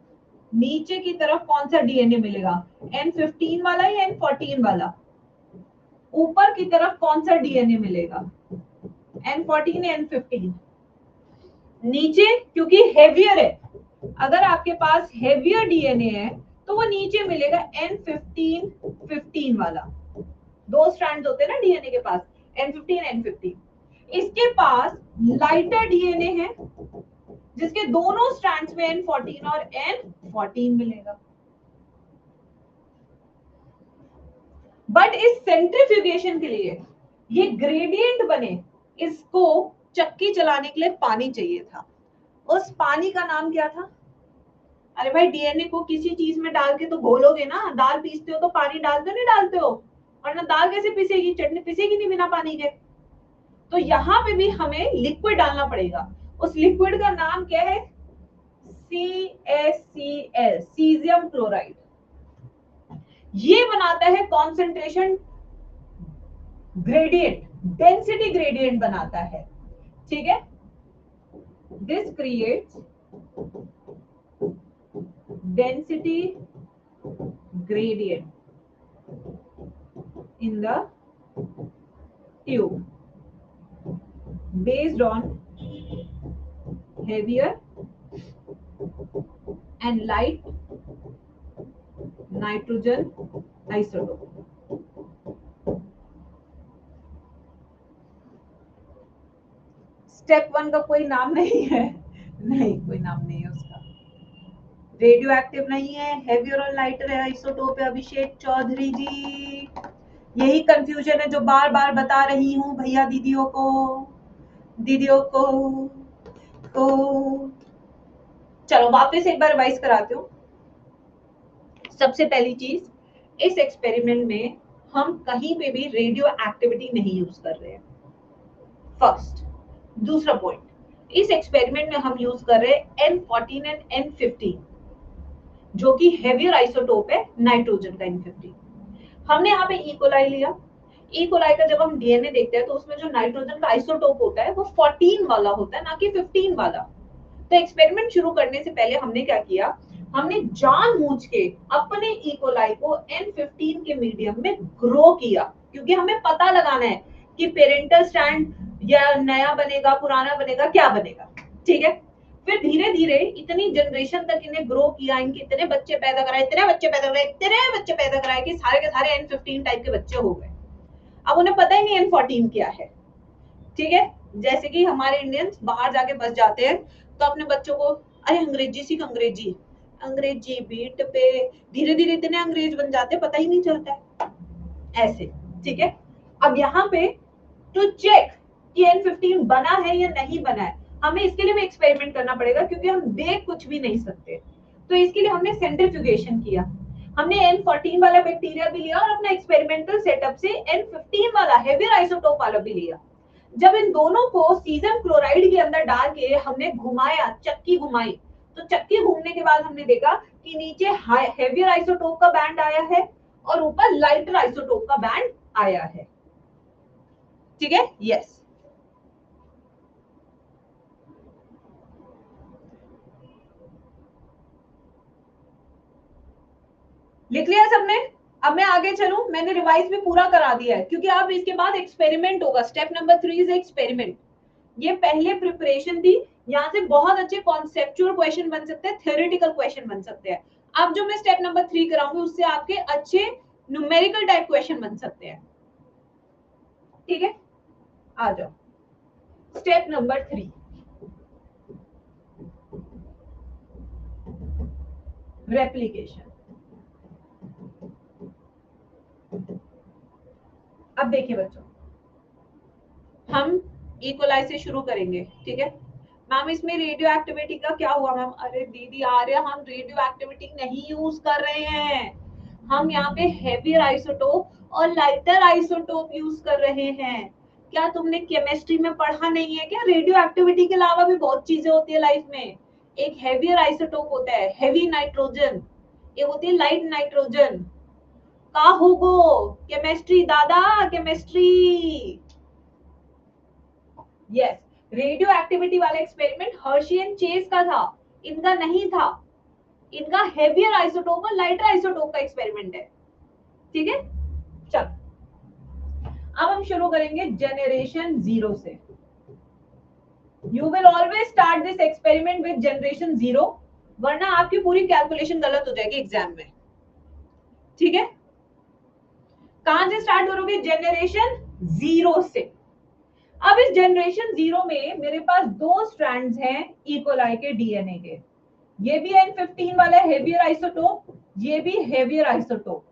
नीचे की तरफ कौन सा डीएनए मिलेगा? N15 वाला या N14 वाला? ऊपर की तरफ कौन सा डीएनए मिलेगा? N14 या N15? नीचे, क्योंकि हेवियर है। अगर आपके पास हेवियर डीएनए है तो वो नीचे मिलेगा N15 वाला। दो स्ट्रैंड्स होते हैं ना डीएनए के पास, N15। इसके पास लाइटर डीएनए है जिसके दोनों स्ट्रैंड्स में N14 और N14 मिलेगा। बट इस सेंट्रीफ्यूगेशन के लिए ये ग्रेडियंट बने, इसको चक्की चलाने के लिए पानी चाहिए था। उस पानी का नाम क्या था? अरे भाई, डीएनए को किसी चीज में डाल के तो घोलोगे ना, दाल पीसते हो तो पानी डालते हो नहीं डालते हो, वरना दाल कैसे पीसेगी? चटनी पीसेगी नहीं बिना पानी के। तो यहाँ पे भी हमें लिक्विड डालना पड़ेगा। उस लिक्विड का नाम क्या है? CaCl, caesium chloride. ये बनाता है कॉन्सेंट्रेशन ग्रेडियंट, डेंसिटी ग्रेडियंट बनाता है। ठीक है, this creates density gradient in the tube based on heavier and light nitrogen isotope. Step 1 का कोई नाम नहीं है, नहीं कोई नाम नहीं है उसका। रेडियो एक्टिव नहीं है, हेवियर और लाइटर है, आइसोटोप है। अभिषेक चौधरी जी, यही कंफ्यूजन है जो बार बार बता रही हूँ भैया दीदियों को। चलो वापस एक बार रिवाइज कराती हूँ। सबसे पहली चीज, इस एक्सपेरिमेंट में हम कहीं पे भी रेडियो एक्टिविटी नहीं यूज कर रहे हैं, फर्स्ट। दूसरा पॉइंट, इस एक्सपेरिमेंट में हम यूज कर रहे हैं N14 एंड N15 जो कि हेवियर आइसोटोप है नाइट्रोजन का N15। हमने यहाँ पे इकोलाई लिया। इकोलाई का जब हम डीएनए देखते हैं तो उसमें जो नाइट्रोजन का आइसोटोप होता है वो 14 वाला होता है, ना कि 15 वाला। तो एक्सपेरिमेंट शुरू करने से पहले हमने क्या किया? हमने जानबूझ के अपने इकोलाई को N15 के मीडियम में ग्रो किया, क्योंकि हमें पता लगाना है कि पेरेंटल स्ट्रैंड या नया बनेगा, पुराना बनेगा, क्या बनेगा। ठीक है, फिर धीरे धीरे इतनी जनरेशन तक इन्हें ग्रो किया, इनके इतने बच्चे पैदा कराए, इतने बच्चे पैदा कराए कि सारे के सारे N15 टाइप के बच्चे हो गए। अब उन्हें पता ही नहीं N14 क्या है। ठीक है, जैसे कि हमारे इंडियंस बाहर जाके बस जाते हैं तो अपने बच्चों को, अरे अंग्रेजी सीख, अंग्रेजी बीट पे, धीरे धीरे इतने अंग्रेज बन जाते हैं, पता ही नहीं चलता है ऐसे। ठीक है, अब यहाँ पे टू चेक कि N15 बना है या नहीं बना है, हमें इसके लिए भी एक्सपेरिमेंट करना पड़ेगा, क्योंकि हम देख कुछ भी नहीं सकते। तो इसके लिए हमने सेंट्रीफ्यूगेशन किया। हमने N14 वाला बैक्टीरिया भी लिया और अपना एक्सपेरिमेंटल सेटअप से N15 वाला हेवियर आइसोटोप वाला भी लिया। जब इन दोनों को सीजम क्लोराइड के अंदर डाल के हमने घुमाया, चक्की घुमाई, तो चक्की घूमने के बाद हमने देखा कि नीचे हेवियर आइसोटोप का बैंड आया है और ऊपर लाइटर आइसोटोप का बैंड आया है। ठीक है, यस। लिख लिया सबने? अब मैं आगे चलूं, मैंने रिवाइज भी पूरा करा दिया है, क्योंकि अब इसके बाद एक्सपेरिमेंट होगा। Step number 3 is experiment. ये पहले प्रिपरेशन थी, यहाँ से बहुत अच्छे कॉन्सेप्चुअल क्वेश्चन बन सकते हैं, थ्योरेटिकल क्वेश्चन बन सकते हैं। अब जो मैं स्टेप नंबर 3 कराऊंगी उससे आपके अच्छे न्यूमेरिकल टाइप क्वेश्चन बन सकते हैं, ठीक है। आ जाओ स्टेप नंबर 3, रेप्लिकेशन। अब देखिए बच्चों, हम इक्वलाइज से शुरू करेंगे, ठीक है। मैम इसमें रेडियो एक्टिविटी का क्या हुआ मैम? अरे दीदी आर्य, हम रेडियो एक्टिविटी नहीं यूज कर रहे हैं, हम यहाँ पे हेवियर आइसोटोप और लाइटर आइसोटोप यूज कर रहे हैं। क्या तुमने केमिस्ट्री में पढ़ा नहीं है क्या? रेडियो एक्टिविटी के अलावा भी बहुत चीजें होती है लाइफ में। एक हेवियर आइसोटोप होता है हेवी नाइट्रोजन, एक होती है लाइट नाइट्रोजन। का होगो केमिस्ट्री दादा, केमिस्ट्री। यस, रेडियो एक्टिविटी वाला एक्सपेरिमेंट हर्शी एंड चेस का था, इनका नहीं था। इनका हेवियर आइसोटोप और लाइटर आइसोटोप का एक्सपेरिमेंट है, ठीक है। चल अब हम शुरू करेंगे जनरेशन 0 से। You will always start this experiment with generation 0, वरना आपकी पूरी कैलकुलेशन गलत हो जाएगी एग्जाम में, ठीक है। कहां से स्टार्ट करोगे? जनरेशन 0 से। अब इस जनरेशन 0 में मेरे पास 2 स्ट्रैंड्स हैं इकोलाई के डीएनए के। ये भी N15 वाला हेवियर आइसोटोप, ये भी हेवियर आइसोटोप,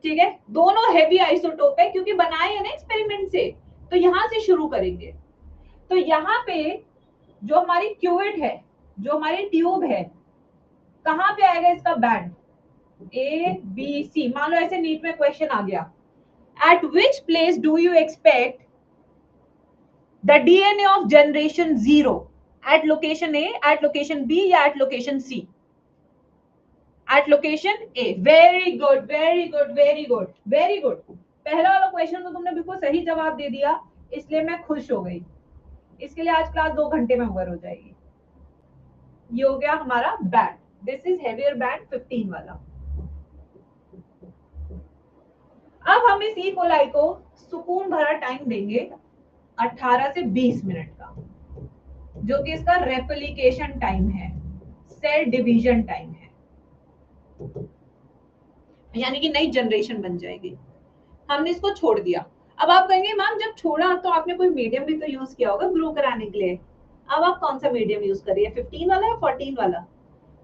ठीक है। दोनों हेवी आइसोटोप है क्योंकि बनाए हैं ना एक्सपेरिमेंट से, तो यहां से शुरू करेंगे। तो यहाँ पे जो हमारी क्यूवेट है, जो हमारी ट्यूब है, कहां पे आएगा इसका बैंड? ए बी सी। मान लो ऐसे नीट में क्वेश्चन आ गया, at which place do you expect the DNA of generation 0? At location A, at location B या at location C? At location A. Very good very good very good very good. पहला वाला क्वेश्चन तो तुमने बिल्कुल सही जवाब दे दिया, इसलिए मैं खुश हो गई। इसके लिए आज क्लास 2 घंटे में ओवर हो जाएगी। ये हो गया हमारा band, this is heavier band 15 वाला। अब हम इस ई कोलाई को सुकून भरा टाइम देंगे 18 से 20 मिनट का, जो कि इसका रेप्लिकेशन टाइम है, सेल डिवीजन टाइम है, यानी कि नई जनरेशन बन जाएगी। हमने इसको छोड़ दिया। अब आप कहेंगे मैम जब छोड़ा तो आपने कोई मीडियम भी तो यूज किया होगा ग्रो कराने के लिए। अब आप कौन सा मीडियम यूज करिए, 15 वाला या 14 वाला?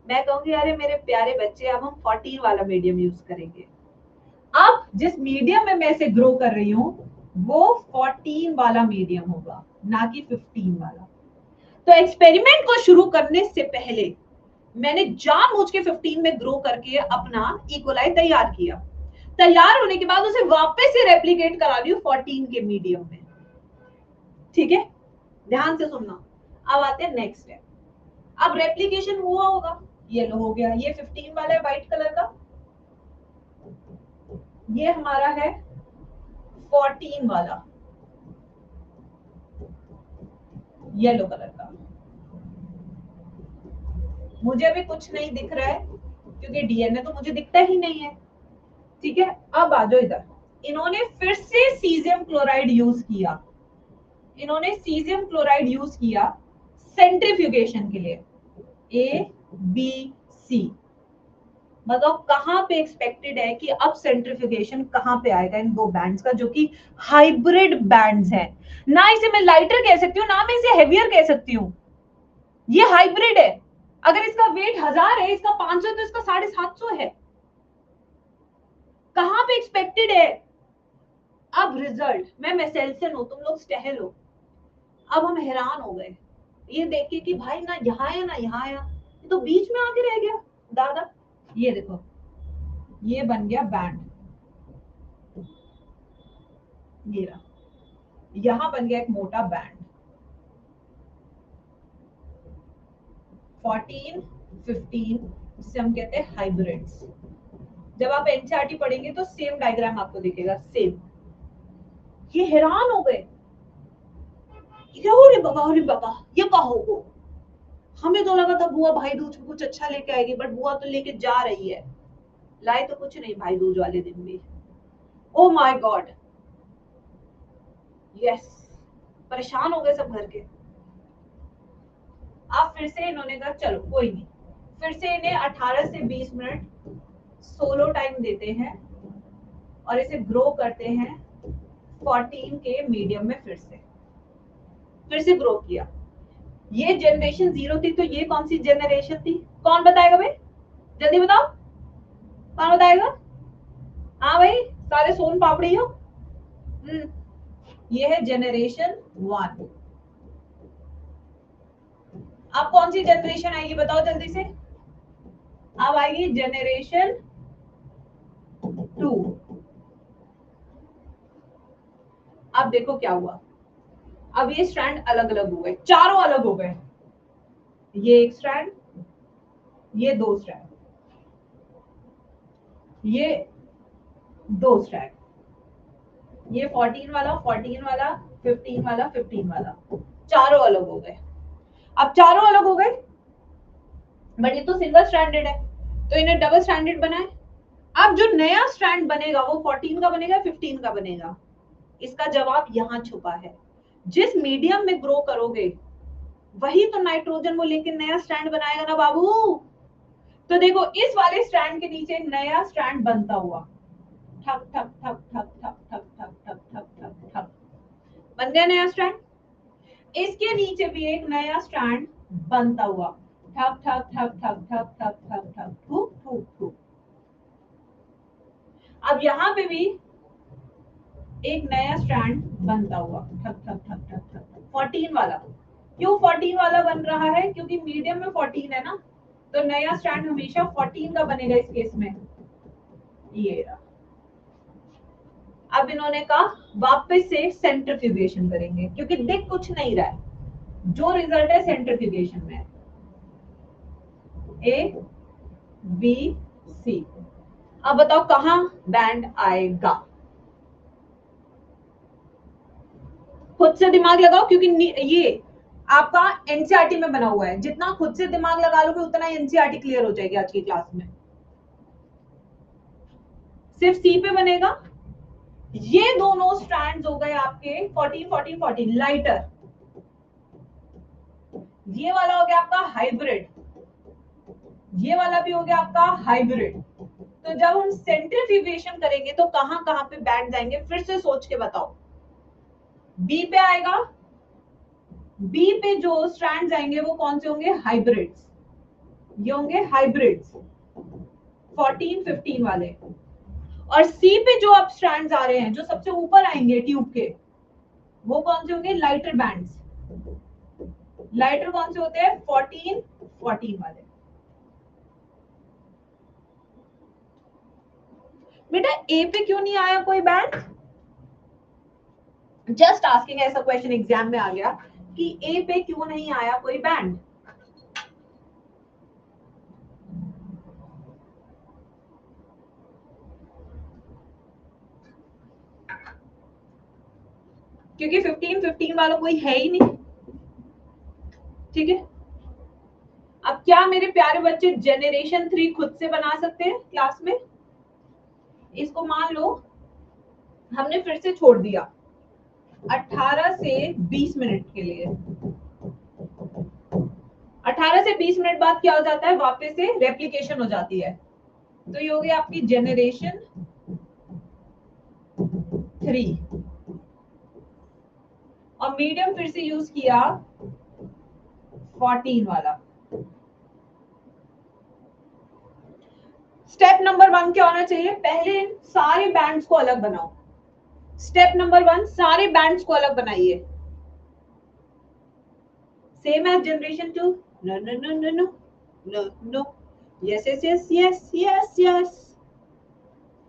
मैं कहूंगी अरे मेरे प्यारे बच्चे, अब हम 14 वाला मीडियम यूज करेंगे। अब जिस मीडियम में मैं इसे ग्रो कर रही हूँ वो 14 वाला मीडियम होगा, ना कि 15 वाला। तो एक्सपेरिमेंट को शुरू करने से पहले मैंने जानबूझ के 15 में ग्रो करके अपना इकोलाई तैयार किया। तैयार होने के बाद उसे वापस से रेप्लिकेट करा रही हूँ 14 के मीडियम में, ठीक है। ध्यान से सुनना। अब आते हैं नेक्स्ट स्टेप। अब रेप्लिकेशन हुआ होगा, ये लो हो गया, ये 15 वाला है व्हाइट कलर का, ये हमारा है 14 वाला येलो कलर का। मुझे भी कुछ नहीं दिख रहा है क्योंकि डीएनए तो मुझे दिखता ही नहीं है, ठीक है। अब आ जाओ इधर, इन्होंने फिर से सीजियम क्लोराइड यूज किया, इन्होंने सीजियम क्लोराइड यूज किया सेंट्रीफ्यूगेशन के लिए, ए बी सी। मतलब कहां पे एक्सपेक्टेड है कि अब सेंट्रीफ्यूगेशन कहां पे आएगा इन 2 बैंड्स का, जो कि हाइब्रिड बैंड्स हैं। ना इसे मैं लाइटर कह सकती हूँ, ना मैं इसे हेवियर कह सकती हूँ, ये हाइब्रिड है। अगर इसका वेट 1000 है, इसका 500 तो इसका 750 है। कहां पे एक्सपेक्टेड है? अब रिजल्ट, मैं मेसेल्सन हूं, तुम लोग स्टेहल हो। अब हम हैरान हो गए ये देख के कि भाई ना यहाँ है ना यहाँ है, ये तो बीच में आके रह गया दादा। ये देखो, ये बन गया बैंड, ये रहा, यहां बन गया एक मोटा बैंड। 14 15 जिसे हम कहते हैं हाइब्रिड्स। जब आप एनसीईआरटी पढ़ेंगे तो सेम डायग्राम आपको दिखेगा, सेम। ये हैरान हो गए, अरे बाबा ये कहा होगा। हमें तो लगा था बुआ भाई दूज को कुछ अच्छा लेके आएगी, बट बुआ तो लेके जा रही है। लाए तो कुछ नहीं भाई दूज वाले दिन भी। ओ माय गॉड, यस, परेशान हो गए सब घर के। अब फिर से इन्होंने कहा चलो कोई नहीं, फिर से इन्हें 18 से 20 मिनट सोलो टाइम देते हैं और इसे ग्रो करते हैं 14 के मीडियम में। फिर से ग्रो किया। ये जनरेशन 0 थी, तो ये कौन सी जनरेशन थी? कौन बताएगा भाई, जल्दी बताओ, कौन बताएगा? हाँ भाई, सारे सोन पापड़ी हो। ये है जनरेशन 1। अब कौन सी जनरेशन आएगी बताओ जल्दी से? अब आएगी जनरेशन 2। अब देखो क्या हुआ, अब ये स्ट्रैंड अलग अलग हो गए, चारों अलग हो गए। ये एक स्ट्रैंड, ये दो स्ट्रैंड, ये दो स्ट्रैंड, ये 14 वाला 14 वाला 15 वाला 15 वाला, चारों अलग हो गए। अब चारों अलग हो गए, बट ये तो सिंगल स्ट्रैंडेड है, तो इन्हें डबल स्ट्रैंडेड बनाए। अब जो नया स्ट्रैंड बनेगा वो 14 का बनेगा 15 का बनेगा? इसका जवाब यहाँ छुपा है। जिस मीडियम में ग्रो करोगे वही तो नाइट्रोजन को लेकर नया स्ट्रैंड बनाएगा ना बाबू। तो देखो इस वाले स्ट्रैंड के नीचे नया स्ट्रैंड बनता हुआ, ठक ठक ठक ठक ठक ठक ठक ठक ठक ठक ठक, बन गया नया स्ट्रैंड। इसके नीचे भी एक नया स्ट्रैंड बनता हुआ, ठक ठक ठक ठक ठक ठक ठक ठक ठुक ठुक ठुक। अब यहाँ पे भी एक नया स्ट्रैंड बनता हुआ, ठक ठक ठक ठक ठक। 14 वाला, क्यों 14 वाला बन रहा है? क्योंकि मीडियम में 14 है ना, तो नया स्ट्रैंड हमेशा 14 का बनेगा इस केस में। ये रहा। अब इन्होंने कहा वापस से सेंट्रीफ्यूगेशन करेंगे, क्योंकि दिख कुछ नहीं रहा है, जो रिजल्ट है सेंट्रीफ्यूगेशन में। A B C. अब बताओ कहां बैंड आएगा? खुद से दिमाग लगाओ, क्योंकि ये आपका एनसीईआरटी में बना हुआ है। जितना खुद से दिमाग लगा लोगे उतना एनसीईआरटी क्लियर हो जाएगी आज की क्लास में। सिर्फ सी पे बनेगा। ये दोनों स्ट्रैंड्स हो गए आपके 14 14 14 लाइटर। ये वाला हो गया आपका हाइब्रिड, ये वाला भी हो गया आपका हाइब्रिड। तो जब हम सेंट्रीफ्यूगेशन करेंगे तो कहां कहां पे बैंड जाएंगे? फिर से सोच के बताओ। बी पे आएगा, बी पे जो स्ट्रैंड आएंगे वो कौन से होंगे? हाइब्रिड्स। ये होंगे हाइब्रिड्स 14 15 वाले। और सी पे जो अब स्ट्रैंड्स आ रहे हैं, जो सबसे ऊपर आएंगे ट्यूब के, वो कौन से होंगे? Lighter bands. लाइटर कौन से होते हैं? 14 14 वाले। बेटा ए पे क्यों नहीं आया कोई बैंड? जस्ट आस्किंग, ऐसा क्वेश्चन एग्जाम में आ गया कि ए पे क्यों नहीं आया कोई बैंड? क्योंकि 15 15 वालों कोई है ही नहीं। ठीक है, अब क्या मेरे प्यारे बच्चे जनरेशन 3 खुद से बना सकते हैं क्लास में? इसको मान लो हमने फिर से छोड़ दिया 18 से 20 मिनट के लिए। 18 से 20 मिनट बाद क्या हो जाता है? वापस से रेप्लिकेशन हो जाती है। तो ये हो गई आपकी जनरेशन 3। और मीडियम फिर से यूज किया 14 वाला। स्टेप नंबर 1 क्या होना चाहिए? पहले सारे बैंड्स को अलग बनाओ। स्टेप नंबर 1, सारे बैंड्स को अलग बनाइए। Same as generation 2? No no no no no no no. Yes yes yes yes yes yes.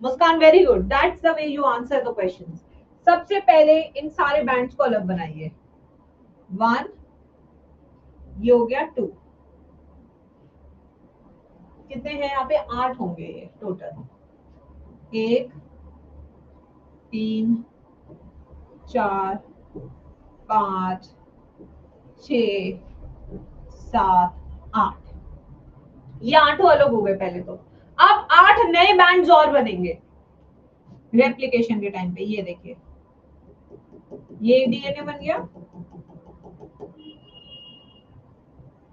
Muskan, very good, that's the way you answer the question. सबसे पहले इन सारे बैंड्स को अलग बनाइए। 1, ये हो गया 2, कितने हैं यहाँ पे? 8 होंगे ये टोटल। 1 3 4 5 6 7 8। ये 8 अलग हो गए पहले तो। अब 8 नए बैंड्स और बनेंगे रेप्लिकेशन के टाइम पे। ये देखिए, ये डीएनए बन गया,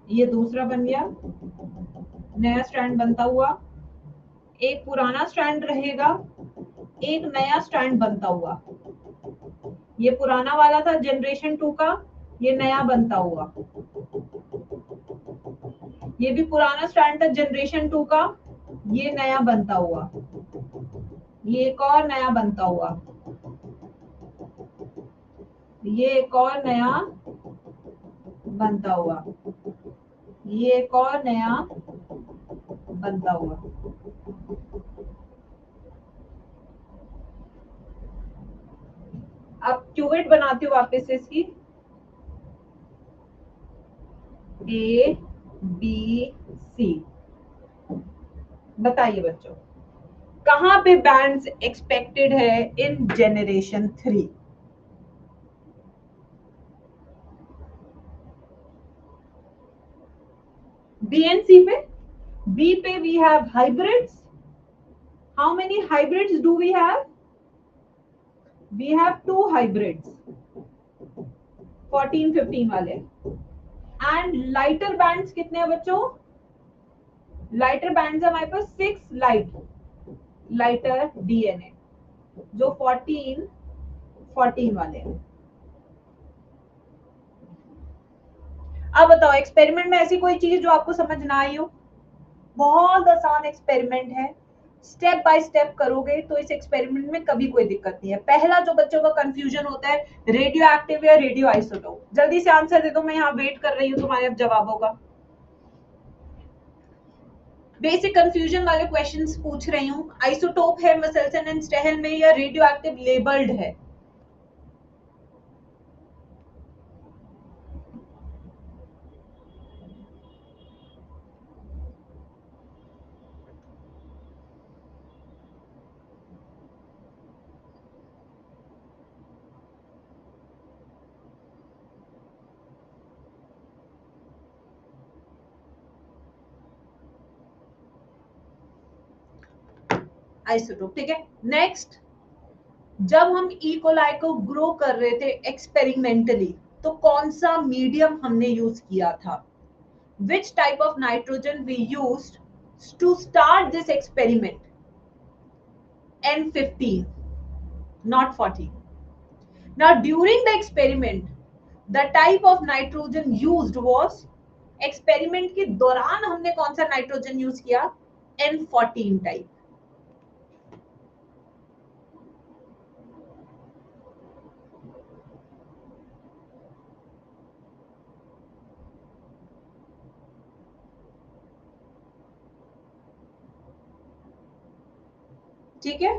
ये दूसरा बन गया, नया स्ट्रैंड बनता हुआ, एक पुराना स्ट्रैंड रहेगा, एक नया स्ट्रैंड बनता हुआ। ये पुराना वाला था जनरेशन 2 का, ये नया बनता हुआ। ये भी पुराना स्ट्रैंड था जनरेशन 2 का, ये नया बनता हुआ। ये एक और नया बनता हुआ, ये एक और नया बनता हुआ, ये एक और नया बनता हुआ। अब क्यूवेट बनाती हूँ वापस से इसकी, ए बी सी। बताइए बच्चों, कहां पे बैंड्स एक्सपेक्टेड है in generation 3? B and C पे। बी पे we have hybrids. How many hybrids do we have? We have 2 hybrids, 14 15 वाले। एंड लाइटर बैंड्स कितने हैं बच्चों? लाइटर बैंड्स हमारे पास 6 लाइटर डीएनए, जो 14 वाले हैं। अब बताओ, एक्सपेरिमेंट में ऐसी कोई चीज जो आपको समझ ना आई हो? बहुत आसान एक्सपेरिमेंट है, स्टेप बाय स्टेप करोगे तो इस एक्सपेरिमेंट में कभी कोई दिक्कत नहीं है। पहला जो बच्चों का कंफ्यूजन होता है, रेडियो एक्टिव या रेडियो आइसोटोप। जल्दी से आंसर दे दो, मैं यहाँ वेट कर रही हूँ तुम्हारे अब जवाबों का। बेसिक कंफ्यूजन वाले क्वेश्चंस पूछ रही हूँ। आइसोटोप है मसेल्सन एंड स्टेहल में, या रेडियो एक्टिव लेबल्ड है? आइसोटोप, ठीक है। नेक्स्ट, जब हम ई कोलाई को ग्रो कर रहे थे एक्सपेरिमेंटली, तो कौन सा मीडियम हमने यूज किया था? Which type of nitrogen we used to start this experiment? N15, not 14. Now during the experiment, the type of nitrogen used was, experiment के दौरान हमने कौन सा नाइट्रोजन यूज किया? N14 type. ठीक है,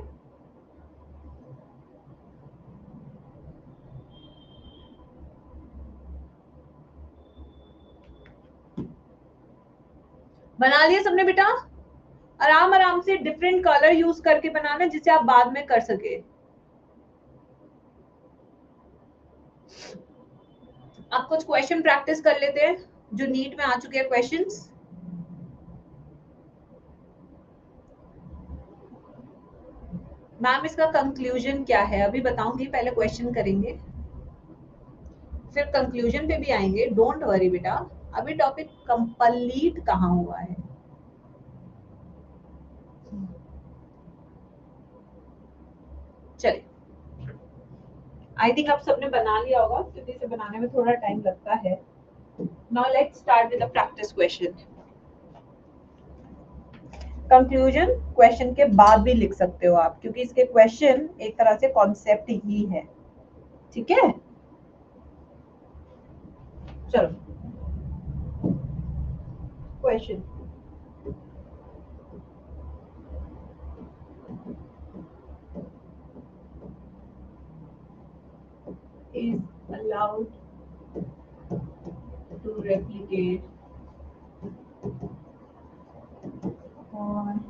बना लिया सबने बेटा? आराम आराम से डिफरेंट कलर यूज करके बनाना, जिसे आप बाद में कर सके। अब कुछ क्वेश्चन प्रैक्टिस कर लेते हैं जो नीट में आ चुके हैं क्वेश्चंस। मैम इसका कंक्लूजन क्या है अभी बताऊंगी, पहले क्वेश्चन करेंगे फिर कंक्लूजन पे भी आएंगे। डोंट वरी बेटा, अभी टॉपिक कंप्लीट कहाँ हुआ है। चलिए, आई थिंक आप सबने बना लिया होगा, क्योंकि इसे बनाने में थोड़ा टाइम लगता है। Now let's start with the practice question. Conclusion question के बाद भी लिख सकते हो आप, क्योंकि इसके क्वेश्चन एक तरह से कॉन्सेप्ट ही है। ठीक है, चलो question. is allowed to replicate on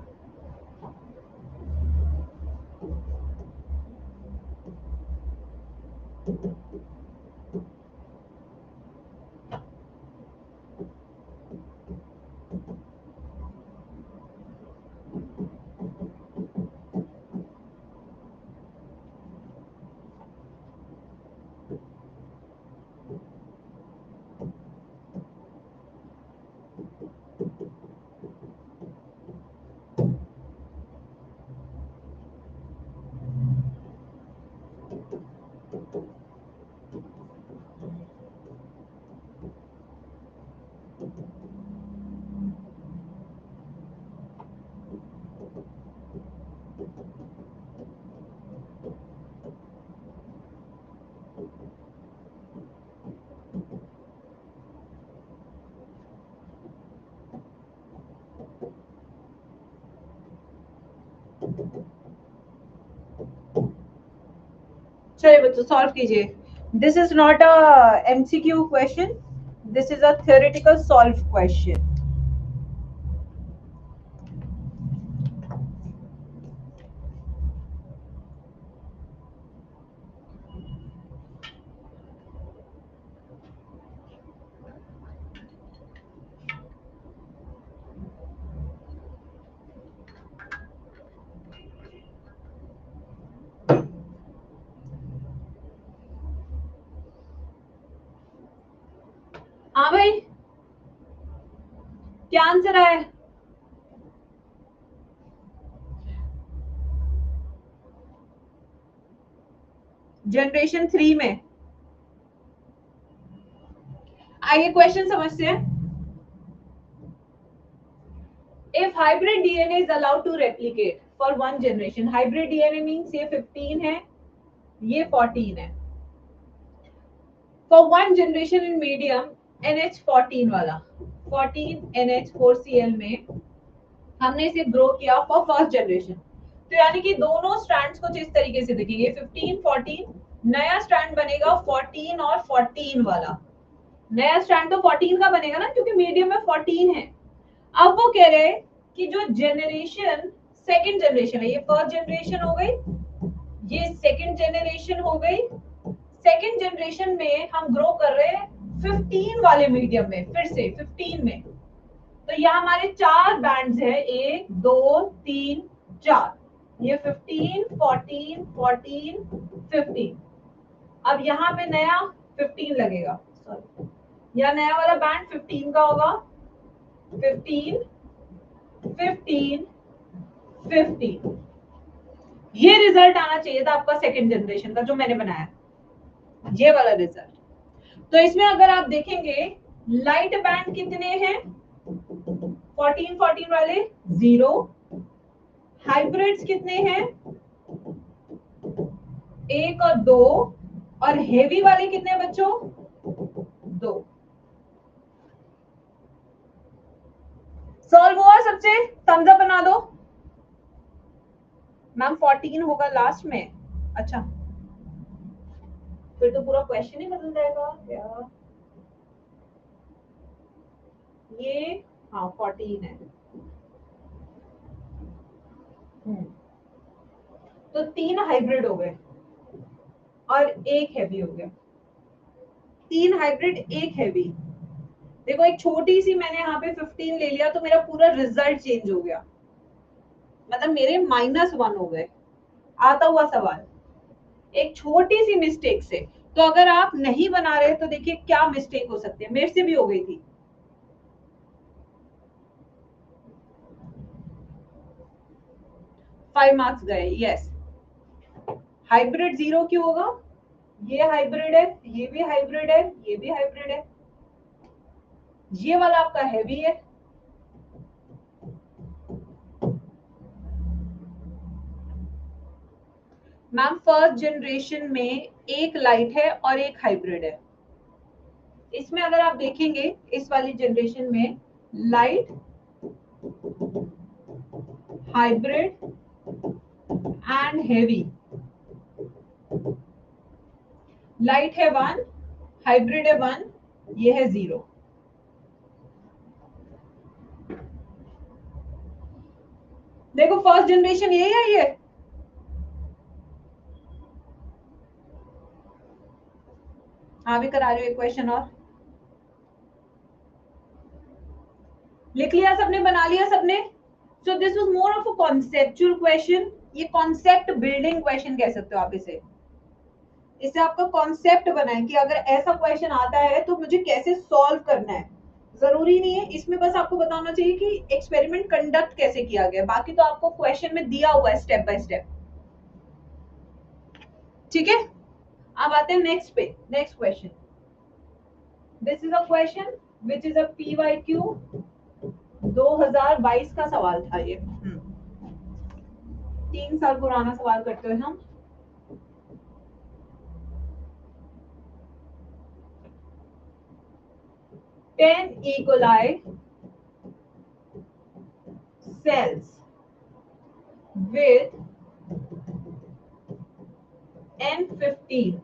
चलिए बच्चों सॉल्व कीजिए. This is not a MCQ question, this is a theoretical solve question. हाँ भाई, क्या आंसर है? जनरेशन 3 में. आइए क्वेश्चन समझते हैं. If hybrid DNA is allowed to replicate for one generation, hybrid DNA means ये 15 है, ये 14 है. For one generation in medium NH14 वाला 14 NH4Cl में हमने इसे ग्रो किया फॉर फर्स्ट जनरेशन. तो यानी कि दोनों स्ट्रैंड्स कुछ इस तरीके से दिखेंगे. 15 14 नया स्ट्रैंड बनेगा 14 और 14 वाला. नया स्ट्रैंड तो 14 का बनेगा ना, क्योंकि मीडियम में 14 है. अब वो कह रहे हैं कि जो जनरेशन सेकंड जनरेशन है, ये फर्स्ट जनरेशन हो गई, ये सेकंड जनरेशन हो गई. सेकंड जनरेशन में हम ग्रो कर रहे हैं 15 वाले मीडियम में, फिर से 15 में. तो यहाँ हमारे 4 बैंड्स हैं, 1 2 3 4. ये 15 14 14 15. अब यहाँ पे नया 15 लगेगा. सॉरी, यह नया वाला बैंड 15 का होगा. 15 15 15. ये रिजल्ट आना चाहिए था आपका सेकंड जनरेशन का, जो मैंने बनाया, ये वाला रिजल्ट. तो इसमें अगर आप देखेंगे लाइट बैंड कितने हैं? 14 14 वाले 0. हाइब्रिड्स कितने हैं? 1 और 2. और हेवी वाले कितने बच्चों? 2. सॉल्व हुआ सबसे? थम्स अप बना दो. मैम 14 होगा लास्ट में. अच्छा, फिर तो पूरा क्वेश्चन ही बदल जाएगा क्या? ये हाँ 14 है. तो 3 हाइब्रिड हो गए और 1 हैवी हो गया. 3 हाइब्रिड 1 हैवी. देखो एक छोटी सी मैंने यहाँ पे 15 ले लिया तो मेरा पूरा रिजल्ट चेंज हो गया. मतलब मेरे -1 हो गए. आता हुआ सवाल एक छोटी सी मिस्टेक से. तो अगर आप नहीं बना रहे तो देखिए क्या मिस्टेक हो सकती है. मेरे से भी हो गई थी. 5 मार्क्स गए. यस, हाइब्रिड 0 क्यों होगा? ये हाइब्रिड है, ये भी हाइब्रिड है, ये भी हाइब्रिड है. ये वाला आपका हैवी है. मैम फर्स्ट जनरेशन में 1 लाइट है और 1 हाइब्रिड है. इसमें अगर आप देखेंगे इस वाली जनरेशन में light, hybrid and heavy. Light है 1, हाइब्रिड है 1, ये है 0. देखो फर्स्ट जनरेशन ये है. ये हाँ भी करा रही हूँ एक क्वेश्चन और. लिख लिया सबने? बना लिया सबने? So this was more of a conceptual question. ये कॉन्सेप्ट बिल्डिंग क्वेश्चन कह सकते हो आप इसे. इससे आपका कॉन्सेप्ट बना है कि अगर ऐसा क्वेश्चन आता है तो मुझे कैसे सॉल्व करना है. जरूरी नहीं है, इसमें बस आपको बताना चाहिए कि एक्सपेरिमेंट कंडक्ट कैसे किया गया. बाकी तो आपको क्वेश्चन में दिया हुआ है स्टेप बाय स्टेप. ठीक है, अब आते हैं नेक्स्ट पे. Next question. This is a question which is a PYQ 2022 का सवाल था ये. 3 साल पुराना सवाल करते हुए हम. 10 E. coli cells with N15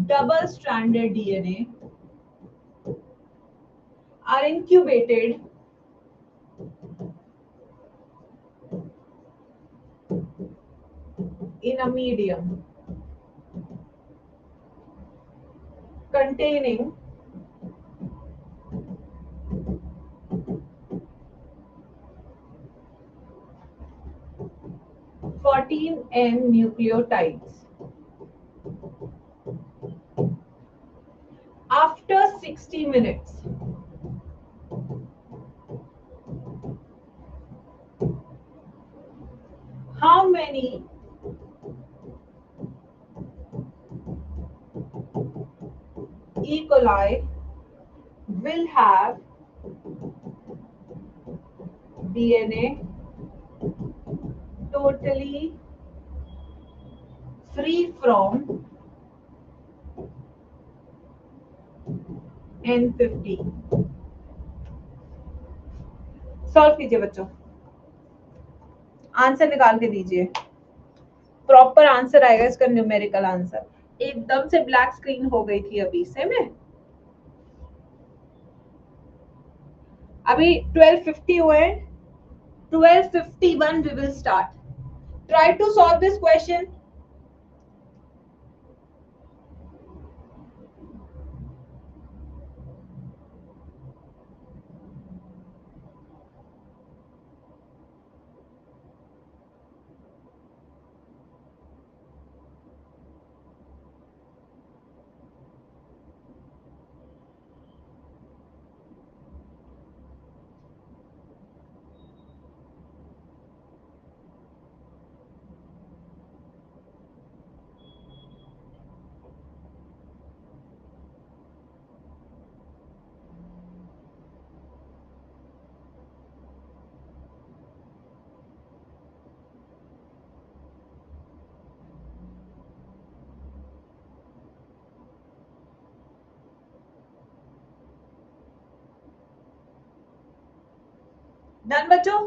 double stranded DNA are incubated in a medium containing 14N nucleotides. After 60 minutes, how many E. coli will have DNA totally free from N15? Solve कीजिए बच्चों, आंसर निकाल के दीजिए, प्रॉपर आंसर आएगा इसका, न्यूमेरिकल आंसर। एकदम से ब्लैक स्क्रीन हो गई थी अभी से में, अभी 12:50 हुए, 12:51 we will start. Try to solve this question. Done बच्चों,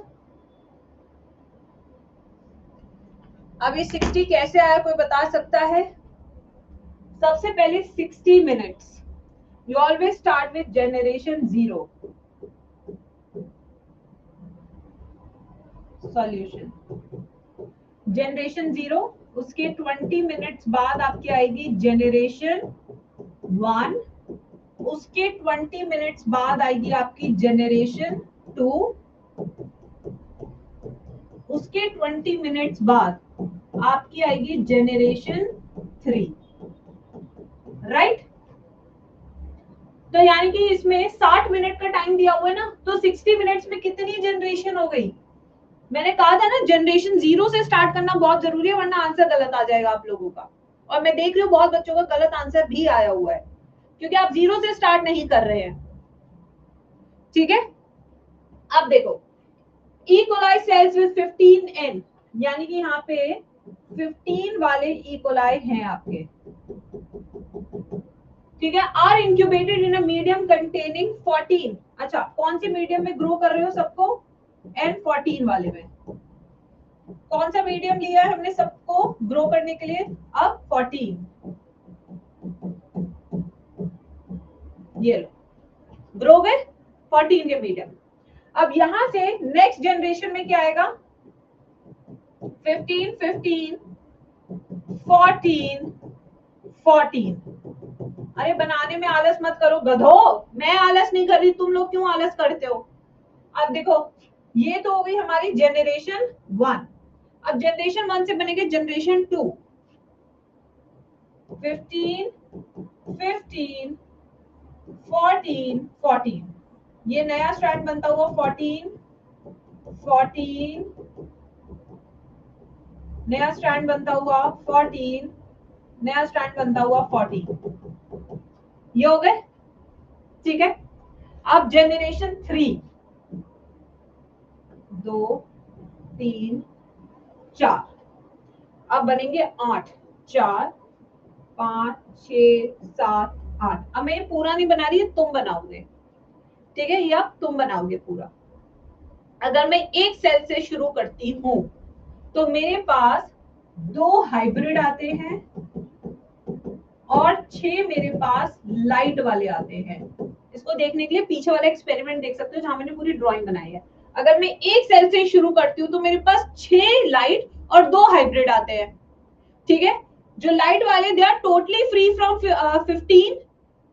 अभी 60 कैसे आया कोई बता सकता है? सबसे पहले 60 minutes, you always start with generation 0 solution, generation 0, उसके 20 मिनट्स बाद आपकी आएगी जनरेशन 1, उसके 20 मिनट्स बाद आएगी आपकी जनरेशन 2, उसके 20 मिनट्स बाद आपकी आएगी जनरेशन 3, राइट? तो यानी कि इसमें 60 मिनट का टाइम दिया हुआ है ना, तो 60 मिनट्स में कितनी जनरेशन हो गई? मैंने कहा था ना जनरेशन 0 से स्टार्ट करना बहुत जरूरी है, वरना आंसर गलत आ जाएगा आप लोगों का। और मैं देख रही हूँ बहुत बच्चों का गलत आंसर भी आया हुआ है, क्योंकि आप 0 से स्टार्ट नहीं कर रहे हैं, ठीक है? अब देखो, E. coli cells with 15N, यानी कि यहाँ पे 15 वाले E. coli हैं आपके, ठीक है? Are incubated in a medium containing 14, अच्छा कौन से मीडियम में ग्रो कर रहे हो सबको? N14 वाले में। कौन सा मीडियम लिया है हमने सबको ग्रो करने के लिए? अब 14, ये लो, ग्रो विद 14 के मीडियम। अब यहां से नेक्स्ट जनरेशन में क्या आएगा? 15, 15, 14, 14। अरे बनाने में आलस मत करो गधो, मैं आलस नहीं कर रही, तुम लोग क्यों आलस करते हो? अब देखो, ये तो हो गई हमारी जनरेशन 1। अब जनरेशन 1 से बनेगी जनरेशन 2, 15, 15, 14, 14, ये नया स्ट्रैंड बनता हुआ 14, 14, नया स्ट्रैंड बनता हुआ 14, नया स्ट्रैंड बनता हुआ 14, ये हो गए, ठीक है? अब जनरेशन 3, 2, 3, 4, अब बनेंगे 8, 4, 5, 6, 7, 8। अब मैं ये पूरा नहीं बना रही है, तुम बनाओगे, ठीक है? ये अब तुम बनाओगे पूरा। अगर मैं एक सेल से शुरू करती हूं तो मेरे पास 2 हाइब्रिड आते हैं और 6 मेरे पास लाइट वाले आते हैं। इसको देखने के लिए पीछे वाला एक्सपेरिमेंट देख सकते हो जहां मैंने पूरी ड्राइंग बनाई है। अगर मैं एक सेल से शुरू करती हूँ तो मेरे पास 6 लाइट और 2 हाइब्रिड आते हैं। ठीक है, जो लाइट वाले they are totally free from 15,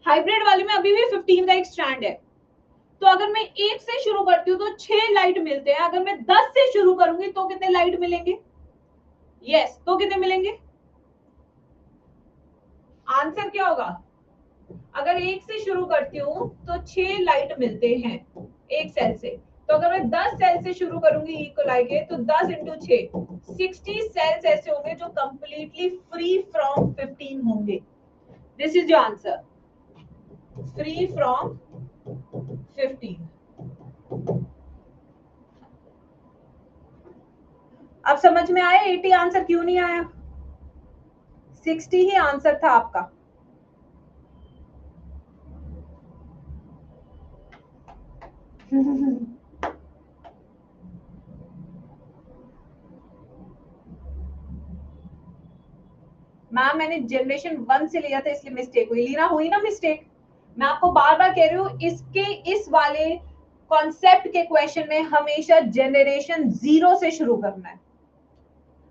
hybrid वाले में अभी भी 15 का एक स्ट्रैंड है। तो अगर मैं एक से शुरू करती हूँ तो 6 लाइट मिलते हैं। अगर मैं 10 से शुरू करूंगी तो कितने लाइट मिलेंगे? यस, तो कितने मिलेंगे? आंसर क्या होगा? अगर एक से शुरू करती हूँ तो 6 लाइट मिलते हैं एक सेल से। तो अगर मैं 10 सेल से शुरू करूंगी इक्वलाई के, तो 10 इंटू 6 60 सेल्स ऐसे होंगे जो कंप्लीटली फ्री फ्रॉम 15 होंगे। This is your answer, free from 15। अब समझ में आया 80 आंसर क्यों नहीं आया? 60 ही आंसर था आपका। मैम मैंने जनरेशन 1 से लिया था इसलिए मिस्टेक हुई। लीना हुई ना मिस्टेक? मैं आपको बार बार कह रही हूँ, इसके इस वाले कॉन्सेप्ट के क्वेश्चन में हमेशा जनरेशन 0 से शुरू करना है।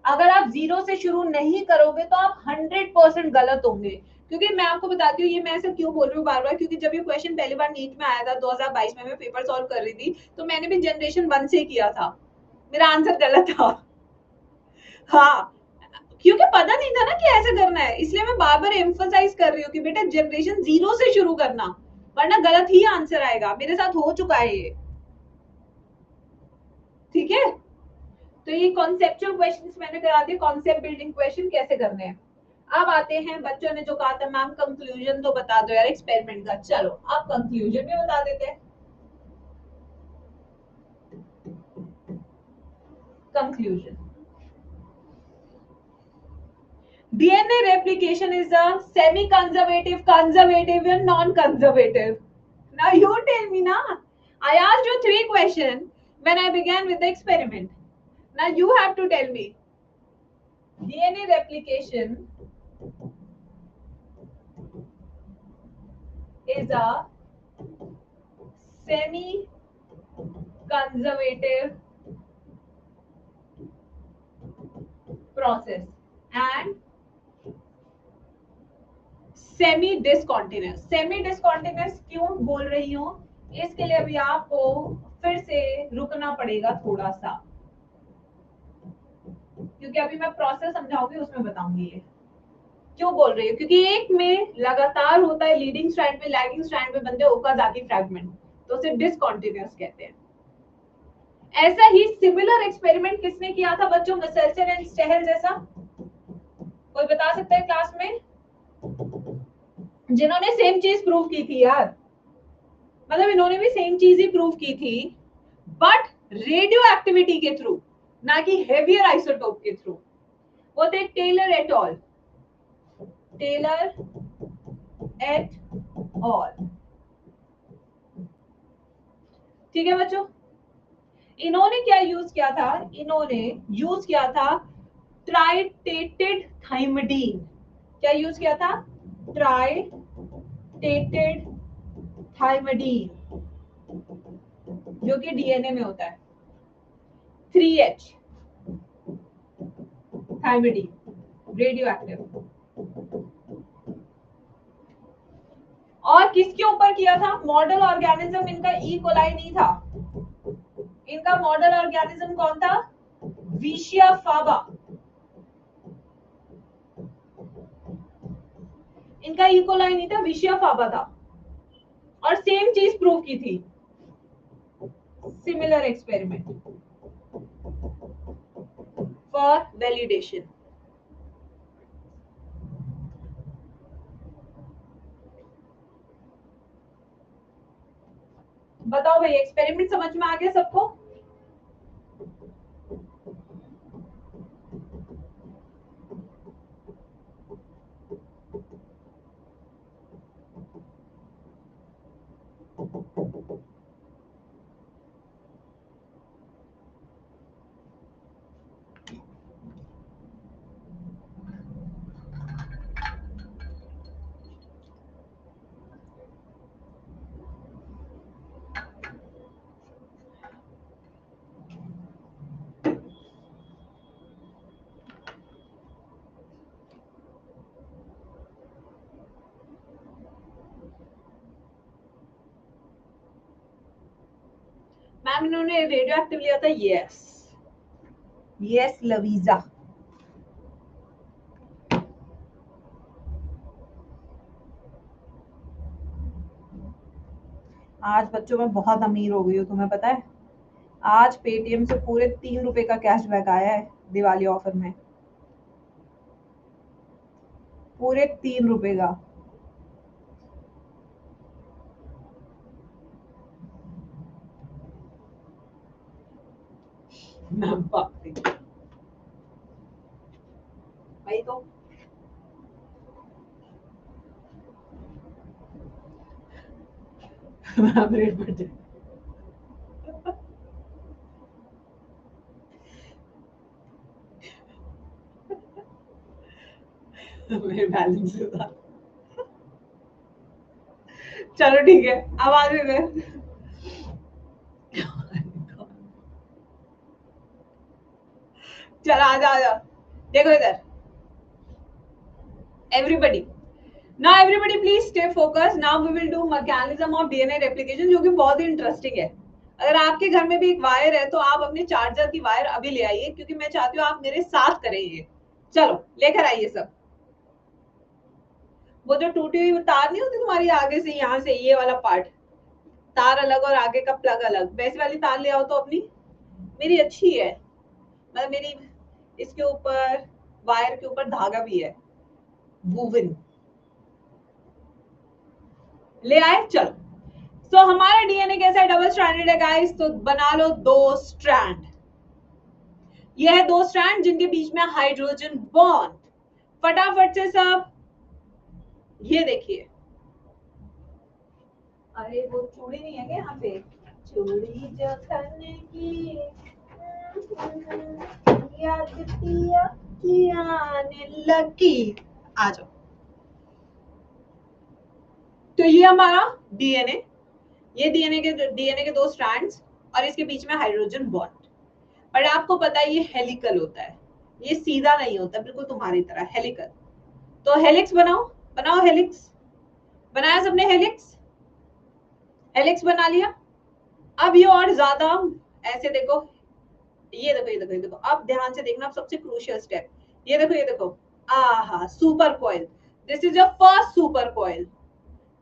अगर आप 0 से शुरू नहीं करोगे तो आप 100% गलत होंगे। क्योंकि मैं आपको बताती हूँ, ये मैं ऐसे क्यों बोल रही हूँ बार बार, क्योंकि जब ये क्वेश्चन पहली बार नीट में आया था 2022 में, मैं पेपर सॉल्व कर रही थी, तो मैंने भी जनरेशन 1 से किया था। मेरा आंसर गलत था। हाँ, क्योंकि पता नहीं था ना कि ऐसे करना है, इसलिए मैं बार बार एम्फसाइज कर रही हूँ कि बेटा जनरेशन 0 से शुरू करना, वरना गलत ही आंसर आएगा। मेरे साथ हो चुका है ये। ठीक है, तो ये कॉन्सेप्चुअल क्वेश्चंस मैंने करा दिए, कॉन्सेप्ट बिल्डिंग क्वेश्चन कैसे करने हैं। अब आते हैं, बच्चों ने जो कहा था मैम कंक्लूजन तो बता दो यार एक्सपेरिमेंट का। चलो अब कंक्लूजन भी बता देते हैं। Conclusion, DNA replication is a semi-conservative, conservative, and non-conservative. Now you tell me, na? I asked you 3 questions when I began with the experiment. Now you have to tell me. DNA replication is a semi-conservative process and semi discontinuous. Semi discontinuous क्यों बोल रही हूँ, इसके लिए अभी आपको फिर से रुकना पड़ेगा थोड़ा सा, क्योंकि अभी मैं प्रोसेस समझाऊंगी उसमें बताऊंगी ये क्यों बोल रही हूँ। क्योंकि एक में लगातार होता है लीडिंग स्ट्रैंड में, लैगिंग स्ट्रैंड में बनते हैं ओकाजाकी फ्रैगमेंट, तो उसे डिसकॉन्टिन्यूस कहते हैं। ऐसा ही सिमिलर एक्सपेरिमेंट किसने किया था बच्चों, मसेल्सन एंड स्टेहल जैसा? कोई बता सकता है क्लास में जिन्होंने सेम चीज प्रूव की थी यार? मतलब इन्होंने भी सेम चीज ही प्रूव की थी, बट रेडियो एक्टिविटी के थ्रू, ना कि हेवियर आइसोटोप के थ्रू। वो थे Taylor et al, Taylor et al. ठीक है बच्चों, इन्होंने क्या यूज किया था? इन्होंने यूज किया था ट्राइटेटेड थाइमडीन। क्या यूज किया था? ट्राइटेटेड थाइमडीन, जो कि डीएनए में होता है। 3H थाइमडीन, radio active. और किसके ऊपर किया था? मॉडल ऑर्गेनिज्म इनका ई कोलाई नहीं था, इनका मॉडल ऑर्गेनिज्म कौन था? विशिया फाबा। इनका ई कोलाई नहीं था, विशिया फाबा था, और सेम चीज प्रूव की थी। Similar experiment for validation. बताओ भाई, एक्सपेरिमेंट समझ में आ गया सबको? मैम इन्होंने रेडियो एक्टिव लिया था, यस यस लवीजा। आज बच्चों में बहुत अमीर हो गई हूँ, तुम्हें पता है। आज पेटीएम से पूरे 3 रुपए का कैशबैक आया है दिवाली ऑफर में, पूरे 3 रुपए का। भाई तो रेट बढ़ जाए। मेरे बैलेंस था। चलो ठीक है, अब आ गए। चल आजा देखो इधर everybody. Now everybody please stay focused. Now we will do mechanism of DNA replication, जो कि बहुत ही इंटरेस्टिंग है। अगर आपके घर में भी एक वायर है तो आप अपने चार्जर की वायर अभी ले आइए, क्योंकि मैं चाहती हूँ आप मेरे साथ करें ये। चलो लेकर आइए सब। वो जो टूटी हुई तार नहीं होती तुम्हारी आगे से, यहाँ से ये वाला पार्ट, तार अलग और आगे का प्लग अलग, वैसे वाली तार ले आओ तो अपनी। मेरी अच्छी है, मतलब मेरी इसके ऊपर वायर के ऊपर धागा भी है, वूवन। ले आए, चलो। तो हमारा डीएनए कैसा है, डबल स्ट्रैंडेड है गाइस, तो बना लो 2 स्ट्रैंड। ये है 2 स्ट्रैंड जिनके बीच में हाइड्रोजन बॉन्ड। फटाफट से सब ये देखिए। अरे वो चूड़ी नहीं है क्या यहाँ पे, चूड़ी जो खाने की याद पिया की आने लगी। आ जाओ। तो ये हमारा डीएनए, ये डीएनए के 2 स्ट्रैंड्स और इसके बीच में हाइड्रोजन बॉन्ड। बट आपको पता है ये हेलिकल होता है, ये सीधा नहीं होता, बिल्कुल तुम्हारी तरह हेलिकल। तो हेलिक्स बनाओ, बनाओ हेलिक्स। बनाया सबने हेलिक्स, हेलिक्स बना लिया। अब ये और ज्यादा ऐसे देखो, ये देखो ये देखो ये देखो, अब ध्यान से देखना, अब सबसे क्रूशियल स्टेप, ये देखो ये देखो। आहा, super coil, this is your first super coil.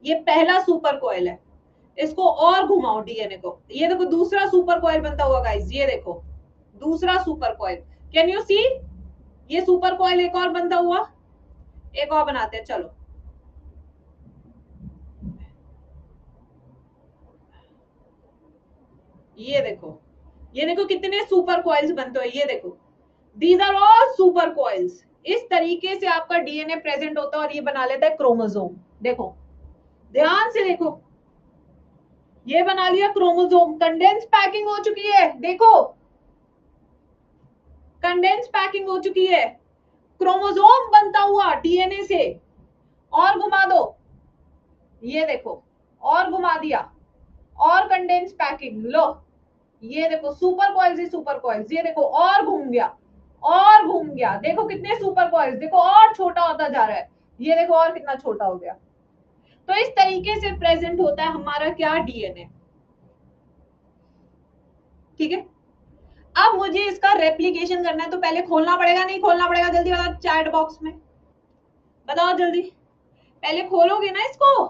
ये पहला सुपर कॉइल है, इसको और घुमाओ डीएनए को। ये देखो दूसरा सुपर कॉइल बनता हुआ गाइस, ये देखो दूसरा super coil. Can you see, ये सुपर कॉइल एक और बनता हुआ, एक और बनाते हैं, चलो। ये देखो, ये देखो कितने सुपर कॉइल्स बनते हैं, ये देखो, these are all super coils. इस तरीके से आपका डीएनए प्रेजेंट होता है और ये बना लेता है क्रोमोसोम। देखो ध्यान से देखो, ये बना लिया क्रोमोसोम। कंडेंस पैकिंग हो चुकी है, देखो कंडेंस पैकिंग हो चुकी है, क्रोमोसोम बनता हुआ डीएनए से। और घुमा दो, ये देखो और घुमा दिया, और कंडेंस पैकिंग लो। ये देखो सुपर कॉइल्स ही सुपर कॉइल्स, ये देखो और घूम गया, और घूम गया। देखो कितने सुपर कॉइल्स, देखो और छोटा होता जा रहा है, ये देखो और कितना छोटा हो गया। तो इस तरीके से प्रेजेंट होता है हमारा क्या, डीएनए। ठीक है, अब मुझे इसका रेप्लिकेशन करना है, तो पहले खोलना पड़ेगा, नहीं खोलना पड़ेगा, जल्दी बताओ चैट बॉक्स में बताओ जल्दी। पहले खोलोगे ना इसको,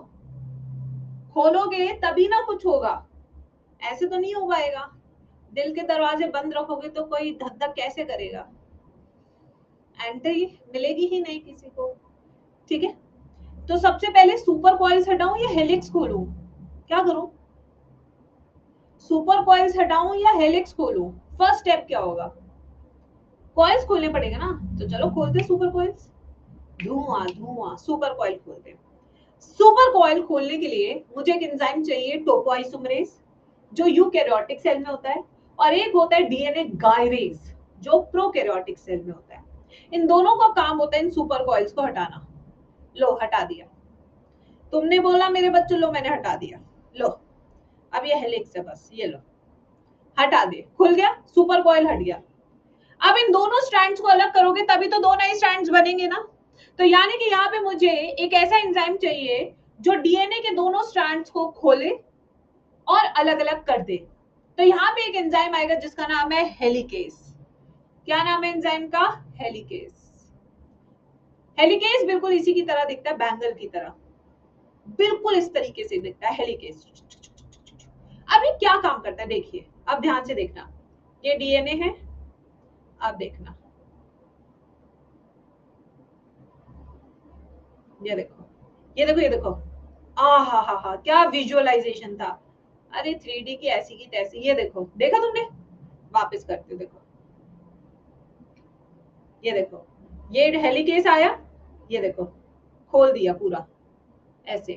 खोलोगे तभी ना कुछ होगा, ऐसे तो नहीं हो पाएगा। दिल के दरवाजे बंद रखोगे तो कोई धक धक कैसे करेगा, एंट्री मिलेगी ही नहीं किसी को। ठीक है, तो सबसे पहले सुपर कॉइल्स हटाऊं या हेलिक्स खोलूं, क्या करूं? सुपर कॉइल्स हटाऊं या हेलिक्स खोलूं? फर्स्ट स्टेप क्या होगा, कॉइल्स खोलने पड़ेगा ना, तो चलो खोलते सुपर कॉइल्स। धुआं धुआं, सुपर कॉइल खोलते हैं। सुपर कॉइल खोलने के लिए मुझे एक एंजाइम चाहिए, टोपोआइसोमरेज, जो यूकैरियोटिक सेल में होता है, और एक होता है डीएनए गायरेज, जो प्रोकैरियोटिक सेल में होता है। इन दोनों का काम होता है इन सुपर कॉइल्स को हटाना। लो हटा दिया, तुमने बोला मेरे बच्चों, लो मैंने हटा दिया। लो अब ये हेलिक्स है, बस ये लो हटा दे, खुल गया, सुपर कॉइल हट गया। अब इन दोनों स्ट्रैंड्स को अलग करोगे तभी तो 2 नए स्ट्रैंड्स बनेंगे ना। तो यानी कि यहाँ पे मुझे एक ऐसा एंजाइम चाहिए जो डीएनए के दोनों स्ट्रैंड्स को खोले और अलग अलग कर दे। तो यहाँ पे एक एंजाइम आएगा जिसका नाम है हेलिकेस। क्या नाम है एंजाइम का? हेलिकेस। हेलिकेस बिल्कुल इसी की तरह दिखता है, बैंगल की तरह, बिल्कुल इस तरीके से दिखता है हेलिकेस। अब ये क्या काम करता है देखिए, अब ध्यान से देखना, ये डीएनए है, अब देखना, ये देखो, ये देखो, ये देखो, आ हा, क्या विजुअलाइजेशन था। अरे 3D की ऐसी की तैसी, ये देखो, देखा तुमने? वापस करते हो, देखो, ये देखो, ये हेलिकेस आया, ये देखो, खोल दिया पूरा, ऐसे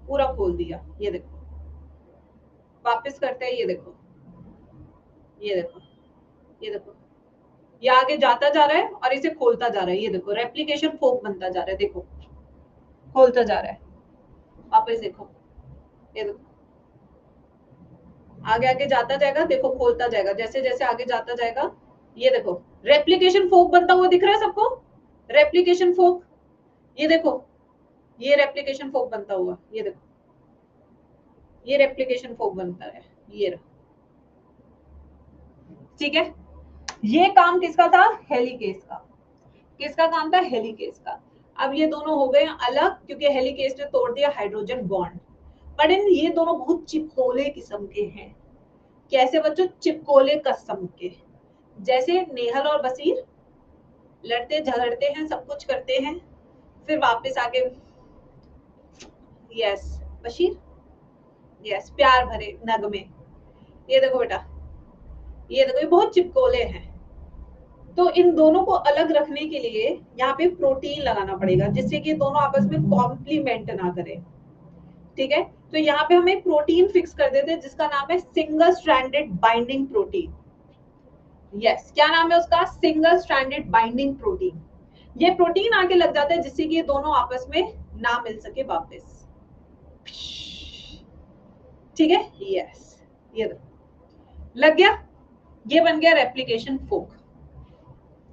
पूरा खोल दिया, ये देखो, वापस करते हैं, ये देखो, ये देखो, ये देखो, ये आगे जाता जा रहा है और इसे खोलता जा रहा है, ये देखो, रेप्लिकेशन फोक बनता जा रहा है, देखो, खोलता जा रहा है, वापस देखो, ये देखो, आगे आगे जाता जाएगा, देखो, खोलता जाएगा, जैसे जैसे आगे जाता जाएगा, ये देखो, रेप्लिकेशन फोक बनता हुआ दिख रहा है सबको, रेप्लिकेशन फोक, ये देखो, ये रेप्लिकेशन फोक बनता हुआ, ये देखो, ये रेप्लिकेशन फोक बनता है, ये रहा, ठीक है। ये काम किसका था? हेलिकेस का। किसका काम था? हेलिकेस का। अब ये दोनों हो गए अलग क्योंकि हेलिकेस ने तोड़ दिया हाइड्रोजन बॉन्ड। बट इन ये दोनों बहुत चिपकोले किस्म के हैं। कैसे बच्चों? चिपकोले किस्म के। जैसे नेहल और बसीर लड़ते झगड़ते हैं, सब कुछ करते हैं, फिर वापस आके, यस बशीर, यस, प्यार भरे नगमे, ये देखो बेटा, ये देखो, ये बहुत चिपकोले हैं। तो इन दोनों को अलग रखने के लिए यहाँ पे प्रोटीन लगाना पड़ेगा जिससे कि दोनों आपस में कॉम्प्लीमेंट ना करें, ठीक है। तो यहाँ पे हम एक प्रोटीन फिक्स कर देते हैं जिसका नाम है single stranded binding protein. Yes, क्या नाम है उसका? Single stranded binding protein. ये प्रोटीन आके लग जाता है जिससे कि ये दोनों आपस में ना मिल सके वापस, ठीक है। यस, ये लग गया, ये बन गया रेप्लिकेशन फोक।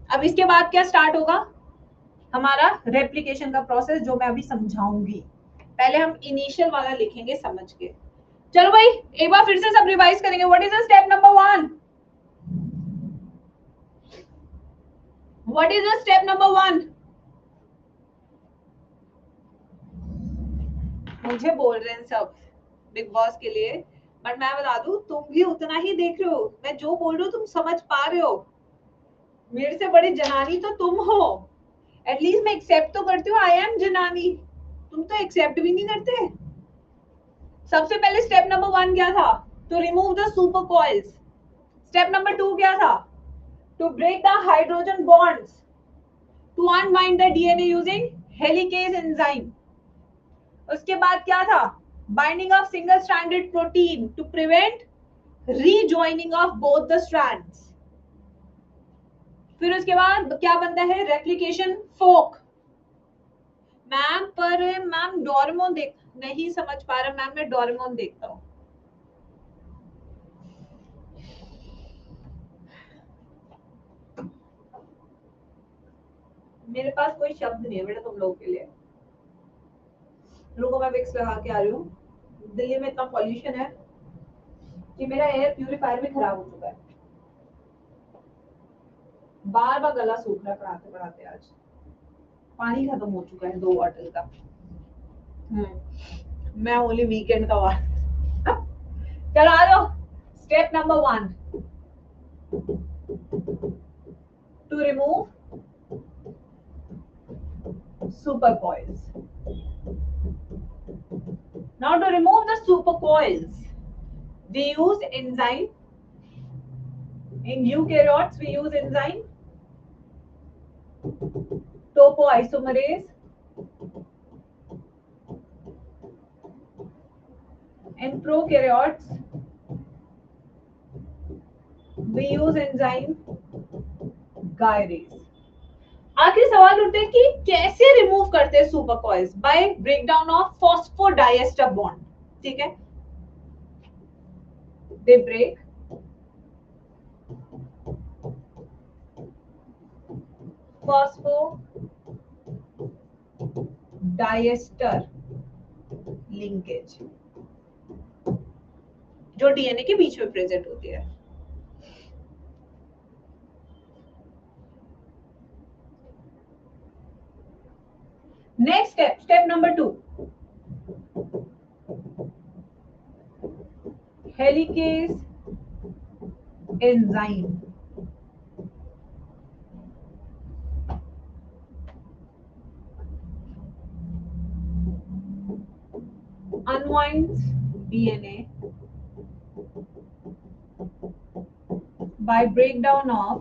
अब इसके बाद क्या स्टार्ट होगा? हमारा रेप्लिकेशन का प्रोसेस, जो मैं अभी समझाऊंगी। पहले हम इनिशियल वाला लिखेंगे समझ के। चलो भाई, एक बार फिर से सब रिवाइज करेंगे। What is the step number 1? What is the step number 1? मुझे बोल रहे हैं सब बिग बॉस के लिए, बट मैं बता दूं, तुम भी उतना ही देख रहे हो। मैं जो बोल रही हूँ तुम समझ पा रहे हो। मेरे से बड़ी जनानी तो तुम हो। एटलीस्ट मैं एक्सेप्ट तो करती हूँ, आई एम जनानी। तुम तो एक्सेप्ट भी नहीं करते। सबसे पहले स्टेप नंबर 1 क्या था? To remove the super coils. Step number 2 क्या था? To break the hydrogen bonds, to unwind the DNA using helicase enzyme. उसके बाद क्या था? Binding of single stranded protein to prevent rejoining of both the strands. फिर उसके बाद क्या बनता है? Replication fork. मैम पर मैम डोरेमोन देख नहीं समझ पा रहा मैम, मैं डोरेमोन देखता हूँ। मेरे पास कोई शब्द नहीं है बेटा तुम लोगों के लिए। रुको, मैं विक्स लगा के आ रही हूँ। दिल्ली में इतना पॉल्यूशन है कि मेरा एयर प्यूरिफायर भी खराब हो चुका है। बार बार गला सूख रहा है पढ़ाते पढ़ाते। आज पानी खत्म हो चुका है 2 बॉटल का। मैं ओनली वीकेंड का वार। चलो आ जाओ। Step number 1, to remove super coils. Now to remove the super coils, we use enzyme. In eukaryotes, we use enzyme topoisomerase. In prokaryotes, we use enzyme gyrase. आखिरी सवाल उठते हैं कि कैसे रिमूव करते हैं super coils? By breakdown of phosphodiester bond, ठीक है। They break phosphodiester linkage. जो डीएनए के बीच में प्रेजेंट होती है। Next step, step number 2, helicase enzyme. unwinds DNA by breakdown of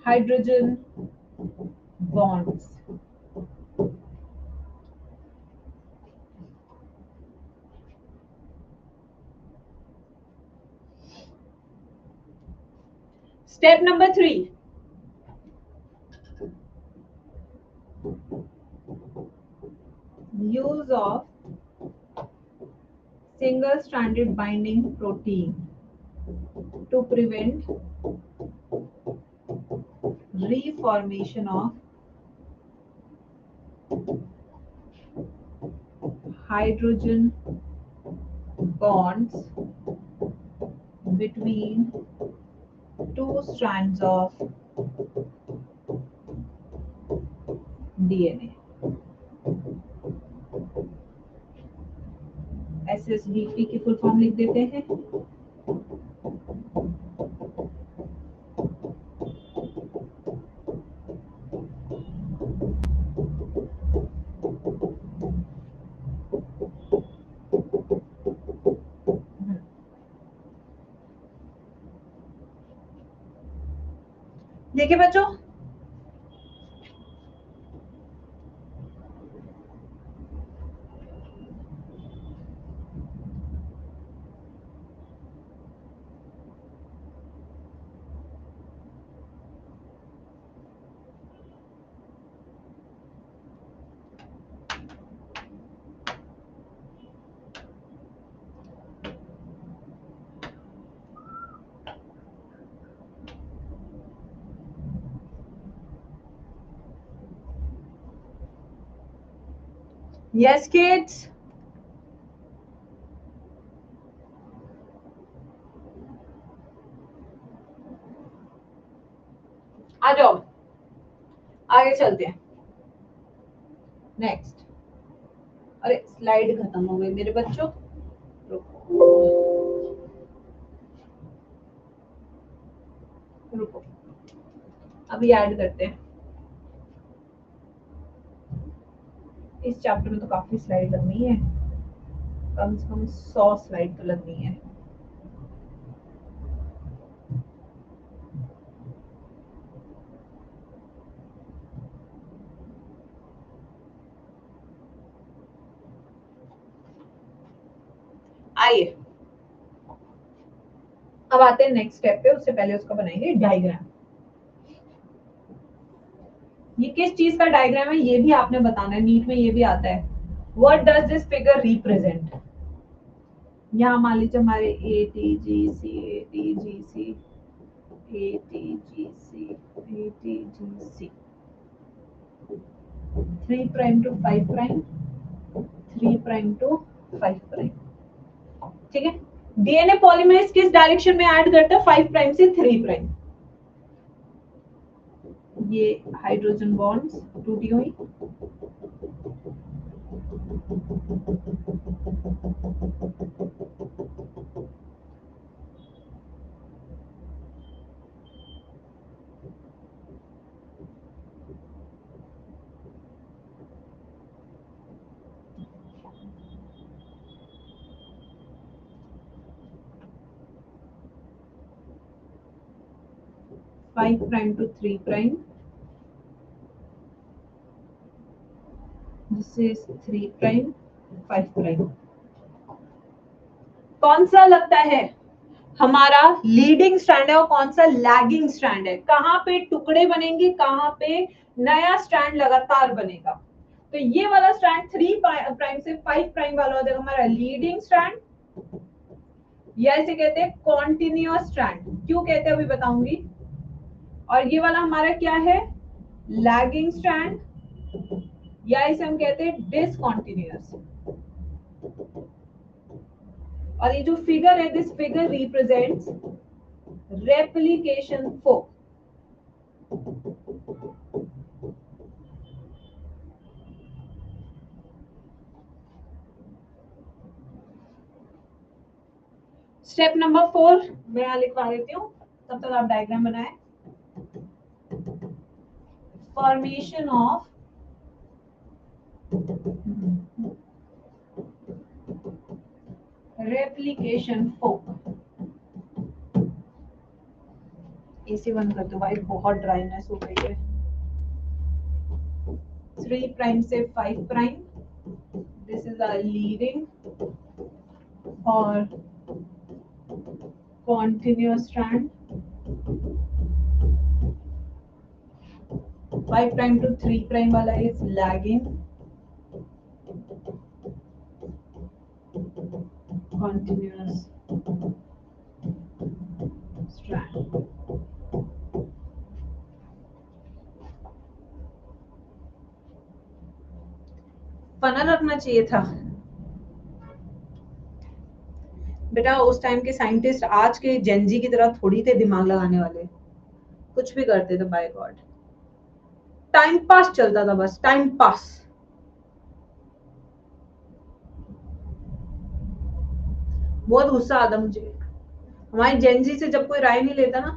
hydrogen bonds. Step number 3, use of single-stranded binding protein to prevent reformation of hydrogen bonds between two strands of DNA. SSBP की फुल फॉर्म लिख देते हैं। देखिए बच्चों, yes kids, आ जाओ, आगे चलते हैं। नेक्स्ट, अरे स्लाइड खत्म हो गई मेरे बच्चों, रुको अभी ऐड करते हैं। इस चैप्टर में तो काफी स्लाइड लगनी है, कम से कम 100 स्लाइड तो लगनी है। आइए अब आते हैं नेक्स्ट स्टेप पे, उससे पहले उसका बनाएंगे डायग्राम। ये किस चीज का डायग्राम है ये भी आपने बताना है, नीट में ये भी आता है। What does this figure represent? यहाँ मान लीजिए हमारे ATGC ATGC ATGC ATGC 3 prime to 5 prime 3 prime to 5 prime, ठीक है। डीएनए पॉलीमरेज किस डायरेक्शन में ऐड करता है? 5 प्राइम से 3 प्राइम। ये हाइड्रोजन बॉन्ड्स टूटी हुई, five prime to 3 prime, this is 3 prime 5 prime. कौन सा लगता है हमारा लीडिंग स्ट्रैंड है और कौन सा लैगिंग स्ट्रैंड है? कहाँ पे टुकड़े बनेंगे, कहाँ पे नया स्ट्रैंड लगातार बनेगा? तो ये वाला स्ट्रैंड 3 प्राइम से 5 प्राइम वाला होता है हमारा लीडिंग स्ट्रैंड, या इसे कहते हैं कॉन्टिन्यूअस स्ट्रैंड। क्यों कहते हैं अभी बताऊंगी। और ये वाला हमारा क्या है? Lagging strand. या इसे हम कहते हैं डिसकॉन्टिन्यूअस। और ये जो फिगर है, this figure represents replication fork. Step number 4 मैं यहाँ लिखवा देती हूँ, तब तक आप डायग्राम बनाएं। Formation of replication fork. AC बंद कर दो भाई, बहुत ड्राइनेस हो गई है। 3 प्राइम से 5 prime, this is our leading और continuous strand, 5 prime to 3 prime वाला is lagging continuous strand। Funnel रखना चाहिए था बेटा, उस टाइम के साइंटिस्ट आज के जेनजी की तरह थोड़ी थे दिमाग लगाने वाले, कुछ भी करते थे। बाय गॉड, टाइम पास चलता था, बस टाइम पास। बहुत गुस्सा आता मुझे, हमारी जेनजी से जब कोई राय नहीं लेता ना,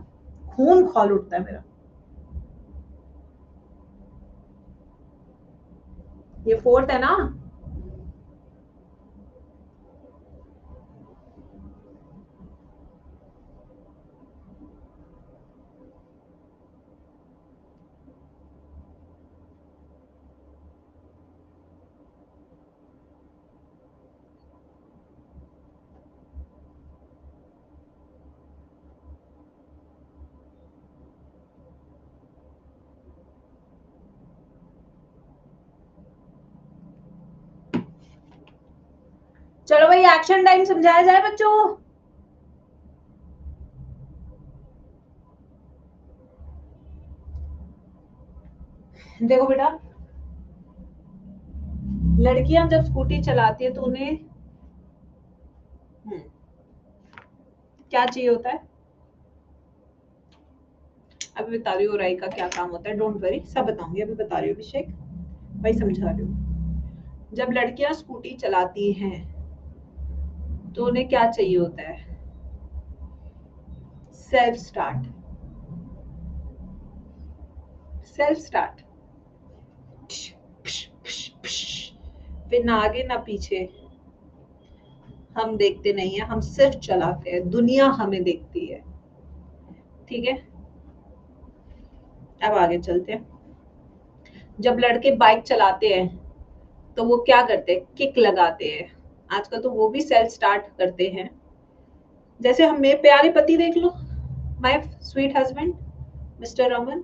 खून खौल उठता है मेरा। ये 4th है ना? चलो भाई, एक्शन टाइम समझाया जाए बच्चों। देखो बेटा, लड़कियां जब स्कूटी चलाती है तो उन्हें क्या चाहिए होता है? अभी बता रही हूँ राई का क्या काम होता है, डोंट वरी, सब बताऊंगी, अभी बता रही हूँ अभिषेक भाई, समझा रही हूँ। जब लड़कियां स्कूटी चलाती हैं तो उन्हें क्या चाहिए होता है? Self start. सेल्फ स्टार्ट, फिर ना आगे ना पीछे हम देखते नहीं है, हम सिर्फ चलाते हैं, दुनिया हमें देखती है। ठीक है, अब आगे चलते हैं। जब लड़के बाइक चलाते हैं तो वो क्या करते हैं? किक लगाते हैं। आजकल तो वो भी सेल्फ स्टार्ट करते हैं। जैसे हम मेरे प्यारे पति देख लो, my sweet husband mister Raman,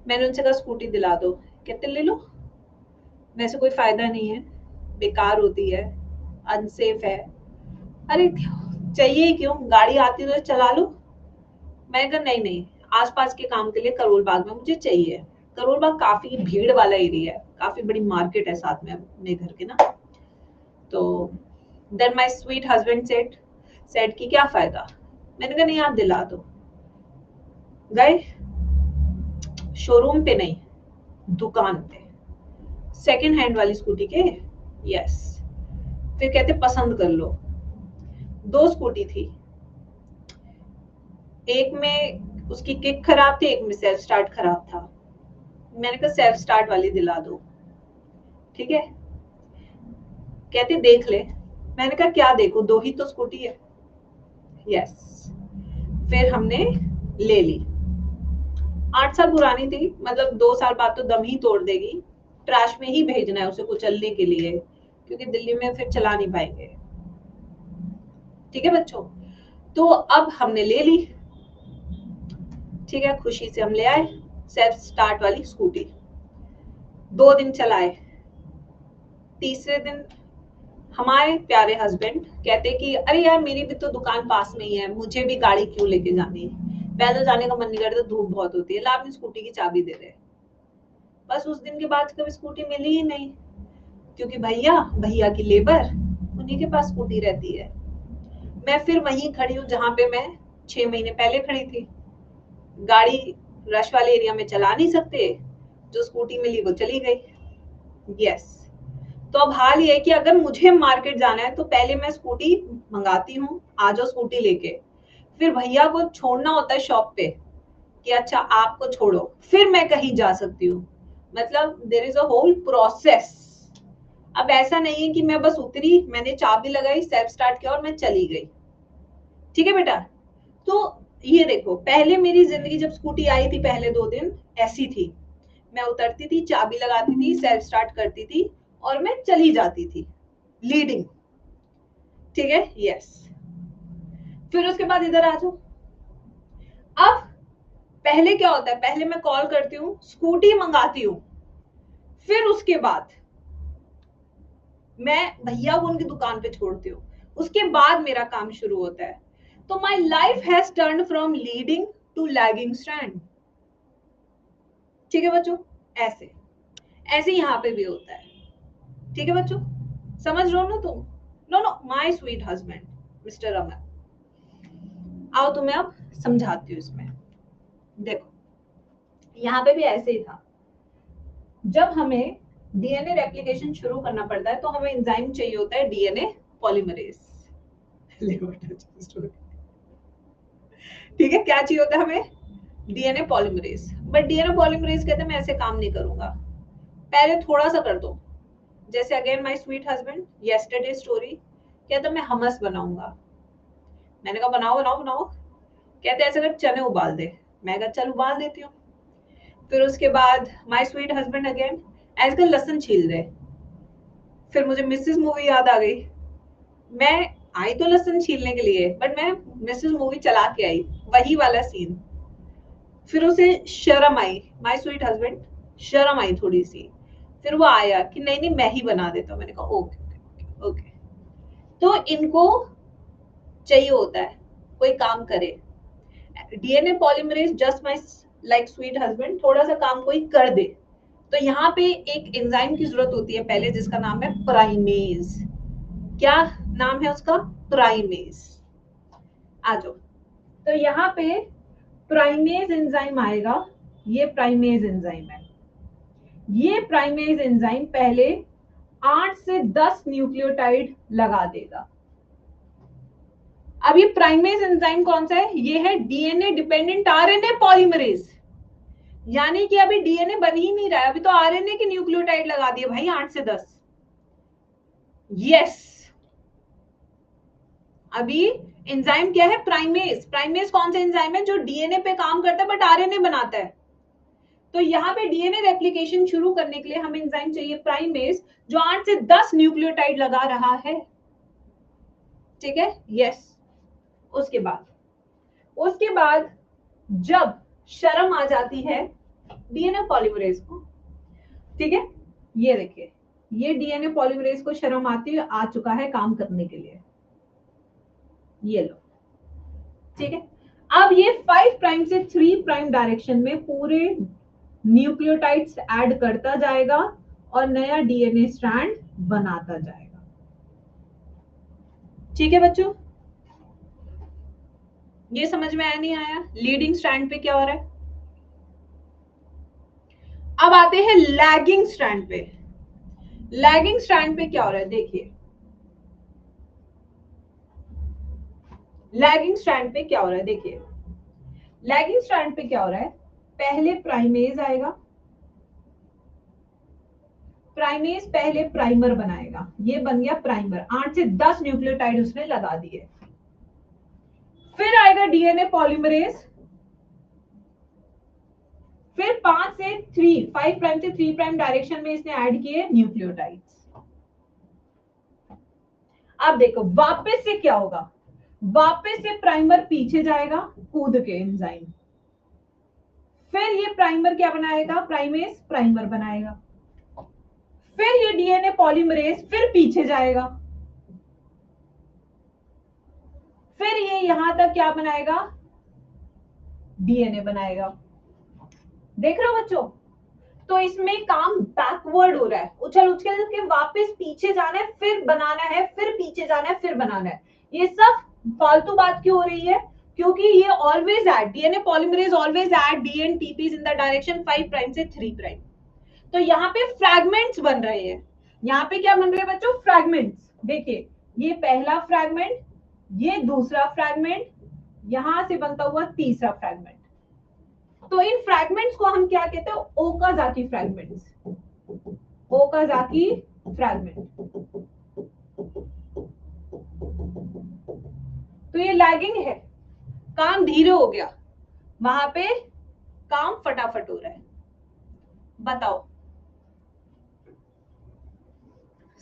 मैंने उनसे कहा स्कूटी दिला दो, कहते ले लो, वैसे कोई फायदा नहीं है, बेकार होती है, अनसेफ है। अरे चाहिए क्यों, गाड़ी आती तो चला लो। मैंने कहा नहीं नहीं, आसपास के काम के लिए करोल बाग में मुझे चाहिए। करोल बाग काफी भीड़ वाला एरिया है, काफी बड़ी मार्केट है साथ में अपने घर के ना। तो then my sweet husband said कि क्या फायदा। मैंने कहा नहीं, आप दिला दो। गए शोरूम पे नहीं, दुकान पे, सेकंड हैंड वाली स्कूटी के। यस, फिर कहते पसंद कर लो। 2 स्कूटी थी, एक में उसकी किक खराब थी, एक में सेल्फ स्टार्ट खराब था। मैंने कहा सेल्फ स्टार्ट वाली दिला दो। ठीक है, कहते देख ले। मैंने कहा क्या देखो, 2 ही तो स्कूटी है। यस, फिर हमने ले ली। 8 साल पुरानी थी, मतलब 2 साल बाद तो दम ही तोड़ देगी, ट्रैश में ही भेजना है उसे कुचलने के लिए, क्योंकि दिल्ली में फिर चला नहीं पाएंगे। ठीक है बच्चों, तो अब हमने ले ली। ठीक है, खुशी से हम ले आए सेल्फ स्टार्ट वाली स्कूटी। 2 दिन चलाए, तीसरे दिन हमारे प्यारे हस्बैंड कहते कि अरे यार मेरी भी तो दुकान पास में ही है, मुझे भी गाड़ी क्यों लेके जानी है, पैदल जाने का मन नहीं करता, धूप बहुत होती है, ला अपनी स्कूटी की चाबी दे दे। बस उस दिन के बाद कभी स्कूटी मिली ही नहीं, क्योंकि भैया की लेबर, उन्हीं के पास स्कूटी रहती है। मैं फिर वहीं खड़ी हूँ जहां पे मैं 6 महीने पहले खड़ी थी। गाड़ी रश वाले एरिया में चला नहीं सकते, जो स्कूटी मिली वो चली गई। यस, तो अब हाल ये है कि अगर मुझे मार्केट जाना है तो पहले मैं स्कूटी मंगाती हूँ, आ जाओ स्कूटी लेके, फिर भैया को छोड़ना होता है शॉप पे कि अच्छा आपको छोड़ो, फिर मैं कहीं जा सकती हूँ। मतलब there is a whole process. अब ऐसा नहीं है कि मैं बस उतरी, मैंने चाबी लगाई, सेल्फ स्टार्ट किया और मैं चली गई। ठीक है बेटा। तो ये देखो, पहले मेरी जिंदगी जब स्कूटी आई थी पहले 2 दिन ऐसी थी, मैं उतरती थी, चाबी लगाती थी, सेल्फ स्टार्ट करती थी और मैं चली जाती थी लीडिंग। ठीक है, यस। फिर उसके बाद इधर आ जाओ। अब पहले क्या होता है, पहले मैं कॉल करती हूँ, स्कूटी मंगाती हूँ, फिर उसके बाद मैं भैया को उनकी दुकान पे छोड़ती हूँ, उसके बाद मेरा काम शुरू होता है। तो my life has turn from leading to lagging stand. ठीक है बच्चों, ऐसे ऐसे यहाँ पे भी होता है। ठीक है बच्चों, समझ रहे हो ना तुम? No no my sweet husband mister Raman, आओ तुम्हें अब समझाती हूँ इसमें। देखो यहाँ पे भी ऐसे ही था, जब हमें डीएनए रेप्लिकेशन शुरू करना पड़ता है तो हमें एंजाइम चाहिए होता है डीएनए पॉलीमरेज। ठीक है, क्या चाहिए होता है हमें? DNA polymerase. But DNA polymerase कहते हैं मैं ऐसे काम नहीं करूंगा, पहले थोड़ा सा कर दो। जैसे again my sweet husband yesterday story, कहता मैं हमस बनाऊंगा। मैंने कहा बनाओ बनाओ बनाओ। कहते ऐसे कर चने उबाल दे। मैं कहा चल उबाल देती हूँ। फिर उसके बाद माय स्वीट हस्बैंड अगेन ऐसे कर लहसुन छील दे। फिर मुझे मिसेस मूवी याद आ गई। मैं आई तो लहसुन छीलने के लिए, बट मैं मिसेस मूवी चला के आई, वही वाला सीन। फिर उसे शर्म आई, माय स्वीट हस्बैंड शर्म आई थोड़ी सी। फिर वो आया कि नहीं नहीं मैं ही बना देता हूँ। मैंने कहा ओके ओके ओके। तो इनको चाहिए होता है कोई काम करे। DNA polymerase just my like sweet husband, थोड़ा सा काम कोई कर दे। तो यहाँ पे एक एंजाइम की जरूरत होती है पहले, जिसका नाम है प्राइमेज। क्या नाम है उसका? प्राइमेज। आ जाओ। तो यहाँ पे प्राइमेज एंजाइम आएगा, ये प्राइमेज एंजाइम है। ये प्राइमेज एंजाइम पहले 8 से 10 न्यूक्लियोटाइड लगा देगा। अब ये प्राइमेज एंजाइम कौन सा है? ये है डीएनए डिपेंडेंट आरएनए पॉलीमरेज। यानी कि अभी डीएनए बन ही नहीं रहा है, अभी तो आरएनए के न्यूक्लियोटाइड लगा दिए भाई 8 से 10। यस, अभी एंजाइम क्या है? प्राइमेज। प्राइमेज कौन सा एंजाइम है? जो डीएनए पे काम करता है बट आरएनए बनाता है। तो यहाँ पे डीएनए रेप्लिकेशन शुरू करने के लिए हमें एंजाइम चाहिए प्राइमेज, जो 8 से 10 न्यूक्लियोटाइड लगा रहा है। ठीक है, यस। उसके बाद जब शर्म आ जाती है डीएनए पॉलीमरेज को, ठीक है, ये देखिए, ये डीएनए पॉलीमरेज को शर्म आती है, आ चुका है काम करने के लिए। ये लो, ठीक है। अब ये 5 प्राइम से 3 प्राइम डायरेक्शन में पूरे न्यूक्लियोटाइड्स ऐड करता जाएगा और नया डीएनए स्ट्रैंड बनाता जाएगा। ठीक है बच्चों, ये समझ में आया नहीं आया? लीडिंग स्ट्रैंड पे क्या हो रहा है? अब आते हैं लैगिंग स्ट्रैंड पे। लैगिंग स्ट्रैंड पे क्या हो रहा है देखिए। लैगिंग स्ट्रैंड पे क्या हो रहा है देखिए। लैगिंग स्ट्रैंड पे क्या हो रहा है? पहले प्राइमेज आएगा, प्राइमेज पहले प्राइमर बनाएगा, ये बन गया प्राइमर, 8 से 10 न्यूक्लियोटाइड उसने लगा दिए। फिर आएगा डीएनए पॉलीमरेज, फिर 5 प्राइम से 3 प्राइम डायरेक्शन में इसने ऐड किए न्यूक्लियोटाइड्स। अब देखो वापस से क्या होगा, वापस से प्राइमर पीछे जाएगा कूद के एंजाइम, फिर ये प्राइमर क्या बनाएगा? प्राइमेज प्राइमर बनाएगा, फिर ये डीएनए पॉलीमरेज फिर पीछे जाएगा, फिर ये यहां तक क्या बनाएगा? डीएनए बनाएगा। देख रहे हो बच्चों, तो इसमें काम बैकवर्ड हो रहा है, उछल उछल के वापस पीछे जाना है, फिर बनाना है, फिर पीछे जाना है, फिर बनाना है। ये सब फालतू बात क्यों हो रही है? क्योंकि ये always add, DNA polymerase always add dNTPs in the direction 5 prime से 3 प्राइम। तो यहाँ पे फ्रैगमेंट्स बन रहे हैं। यहाँ पे क्या बन रहे हैं बच्चों? फ्रैगमेंट्स। देखिए ये पहला फ्रैगमेंट, ये दूसरा फ्रैगमेंट, यहां से बनता हुआ तीसरा फ्रैगमेंट। तो इन फ्रैगमेंट्स को हम क्या कहते हैं? Okazaki fragments. Okazaki fragment. तो ये लैगिंग है, काम धीरे हो गया, वहां पे काम फटाफट हो रहा है। बताओ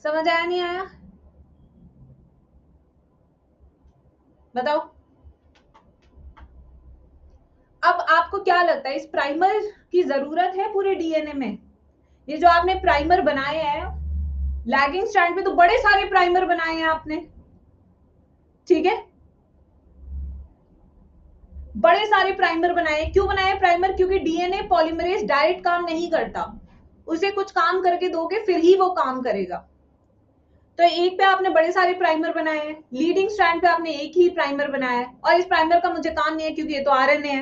समझ आया नहीं आया? बताओ। अब आपको क्या लगता है इस प्राइमर की जरूरत है पूरे डीएनए में? ये जो आपने प्राइमर बनाए हैं लैगिंग स्ट्रैंड पे, तो बड़े सारे प्राइमर बनाए हैं आपने, ठीक है? बड़े सारे प्राइमर बनाए। क्यों बनाए प्राइमर? क्योंकि डीएनए पॉलीमरेज डायरेक्ट काम नहीं करता, उसे कुछ काम करके दोगे फिर ही वो काम करेगा। तो एक पे आपने बड़े सारे प्राइमर बनाए हैं, लीडिंग स्ट्रैंड पे आपने एक ही प्राइमर बनाया है, और इस प्राइमर का मुझे काम नहीं है क्योंकि ये तो आरएनए है।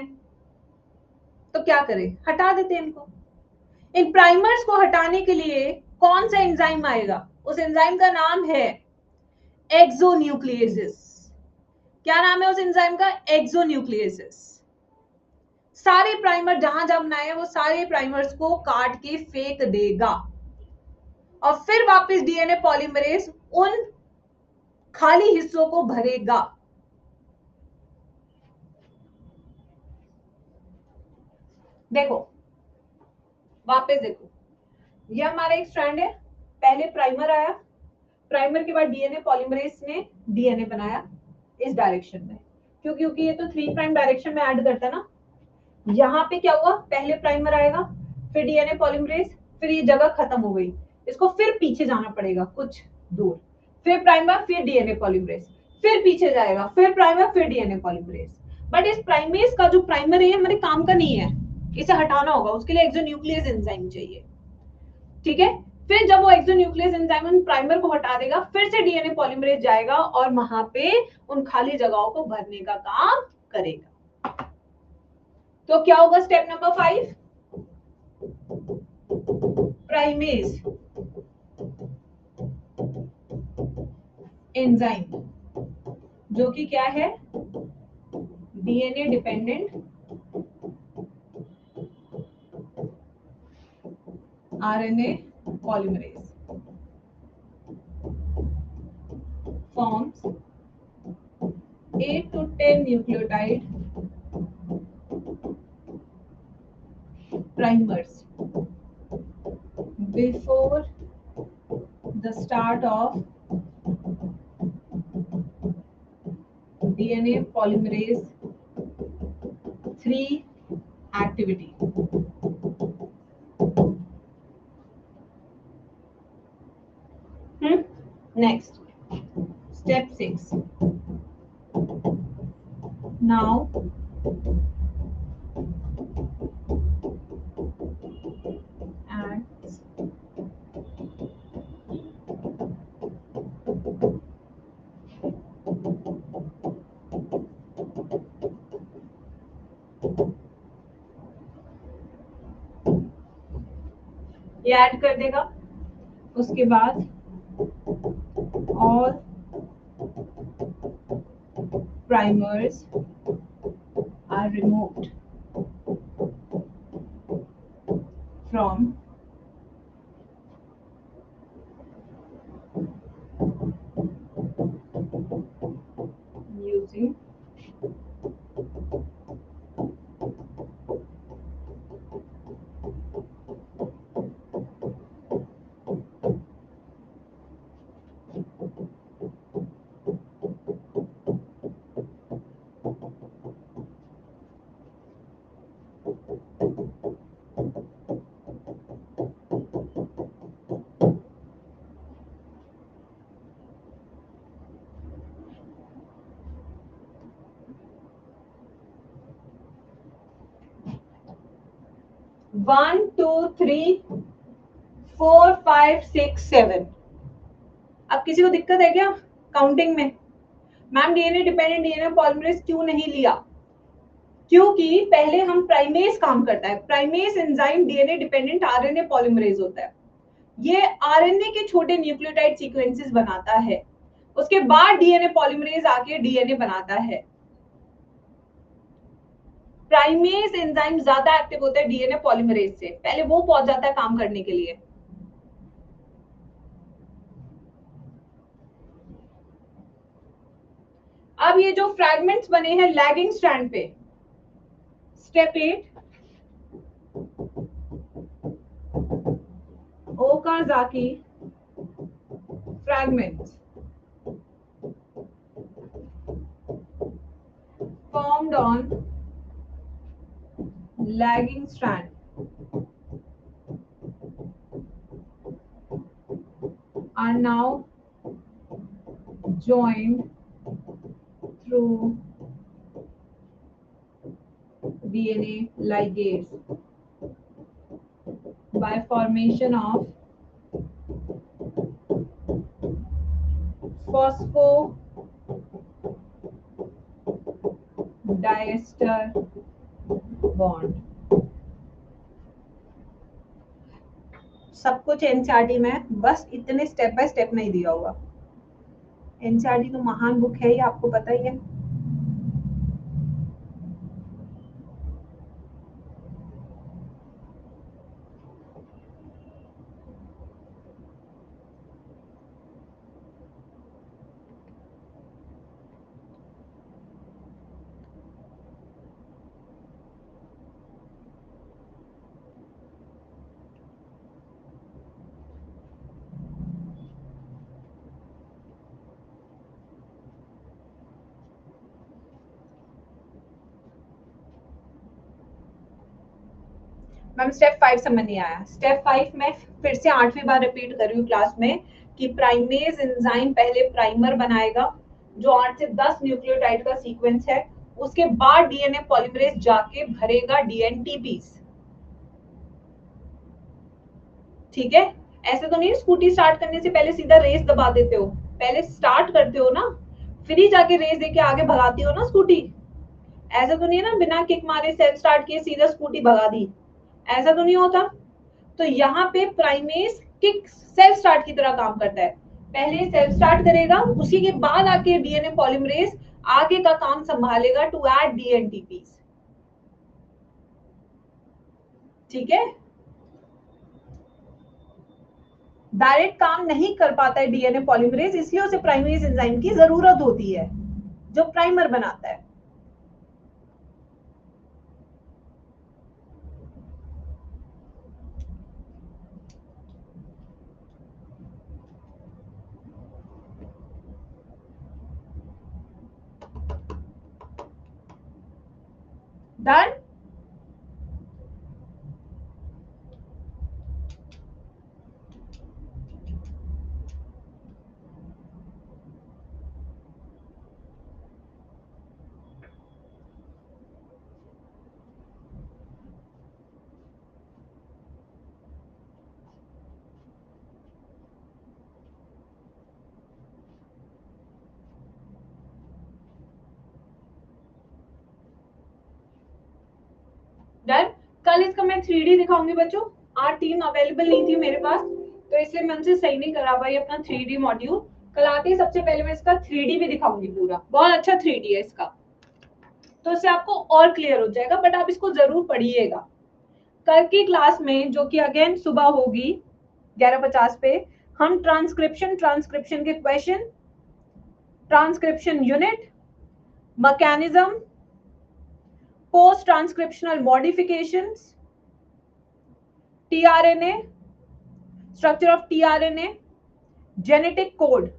तो क्या करें? हटा देते हैं इनको। इन प्राइमर्स को हटाने के लिए कौन सा एंजाइम आएगा? उस एंजाइम का नाम है एक्सोन्यूक्लियेसिस। क्या नाम है उस एंजाइम का? एक्सोन्यूक्लियेसिस। सारे प्राइमर जहां जहां बनाए हैं वो सारे प्राइमर्स को काट के फेंक देगा, और फिर वापस डीएनए पॉलीमरेज उन खाली हिस्सों को भरेगा। देखो वापस देखो, ये हमारा एक स्ट्रैंड है, पहले प्राइमर आया, प्राइमर के बाद डीएनए पॉलीमरेज ने डीएनए बनाया इस डायरेक्शन में, क्योंकि ये तो 3 प्राइम डायरेक्शन में ऐड करता है ना। यहाँ पे क्या हुआ? पहले प्राइमर आएगा, फिर डीएनए पॉलीमरेज, फिर ये जगह खत्म हो गई, इसको फिर पीछे जाना पड़ेगा कुछ दूर, फिर प्राइमर, फिर डीएनए पॉलीमरेज, फिर पीछे जाएगा, फिर प्राइमर, फिर डीएनए पॉलीमरेज। बट इस प्राइमेज का जो प्राइमर है हमारे काम का नहीं है, इसे हटाना होगा, उसके लिए एक्सोन्यूक्लियस एंजाइम चाहिए, ठीक है? फिर जब वो एक्सोन्यूक्लियस एंजाइम प्राइमर को हटा देगा, फिर से डीएनए पॉलीमरेज जाएगा और वहां पे उन खाली जगहों को भरने का काम करेगा। तो क्या होगा स्टेप नंबर 5? प्राइमेज एंजाइम, जो कि क्या है? DNA dependent RNA polymerase forms 8 to 10 nucleotide primers before the start of DNA polymerase 3 activity. Next, step 6. Now, acts ये ऐड कर देगा, उसके बाद all primers are removed from using 1 2 3 4 5 6 7। अब किसी को दिक्कत है क्या काउंटिंग में? Ma'am DNA dependent DNA polymerase क्यों नहीं लिया? क्योंकि पहले हम प्राइमेज काम करता है। Primase enzyme DNA dependent RNA polymerase होता है। ये आरएनए के छोटे न्यूक्लियोटाइड सीक्वेंसेस बनाता है, उसके बाद डीएनए पॉलीमरेज आके डीएनए बनाता है। प्राइमेज एंजाइम ज्यादा एक्टिव होता है डीएनए पॉलीमरेज से, पहले वो पहुंच जाता है काम करने के लिए। अब ये जो फ्रैगमेंट्स बने हैं लैगिंग स्ट्रैंड पे, step 8 Okazaki fragments formed on lagging strand are now joined through DNA ligase by formation of phosphodiester bond। सब कुछ एनसीईआरटी में, बस इतने स्टेप बाय स्टेप नहीं दिया हुआ। एनसीईआरटी तो महान बुक है, ये आपको पता ही है। मैम स्टेप 5 समझ नहीं आया। स्टेप 5 में फिर से 8वीं बार रिपीट कर रही हूँ क्लास में कि प्राइमेज एंजाइम पहले प्राइमर बनाएगा जो 8 से 10 न्यूक्लियोटाइड का सीक्वेंस है, उसके बाद डीएनए पॉलीमरेज जाके भरेगा डीएनटीपीस। ठीक है, ऐसे तो नहीं स्कूटी स्टार्ट करने से पहले सीधा रेस दबा देते हो, पहले स्टार्ट करते हो ना, फिर ही जाके रेस देके आगे भगाती हो ना स्कूटी। ऐसा तो नहीं है ना बिना किक मारे सेल्फ स्टार्ट किए सीधा स्कूटी भगा दी, ऐसा तो नहीं होता। तो यहाँ पे प्राइमेज किक सेल्फ स्टार्ट की तरह काम करता है, पहले सेल्फ स्टार्ट करेगा, उसी के बाद आके डीएनए पॉलीमरेज आगे का काम संभालेगा टू ऐड डीएनटीपीस। ठीक है, डायरेक्ट काम नहीं कर पाता है डीएनए पॉलीमरेज, इसलिए उसे प्राइमेज एंजाइम की जरूरत होती है जो प्राइमर बनाता है। डन। डन। कल इसका मैं 3D दिखाऊंगी बच्चों, आज टीम अवेलेबल नहीं थी मेरे पास, तो इसलिए मैं उनसे सही नहीं करा पाई अपना 3D मॉड्यूल। कल आते ही सबसे पहले मैं इसका 3D भी दिखाऊंगी, पूरा बहुत अच्छा 3D है इसका, तो इससे आपको और क्लियर हो जाएगा। बट आप इसको जरूर पढ़िएगा। कल की क्लास में जो कि अगेन सुबह होगी 11:50 पे, हम ट्रांसक्रिप्शन के question, transcription unit, mechanism, post transcriptional modifications, tRNA, structure of tRNA, genetic code,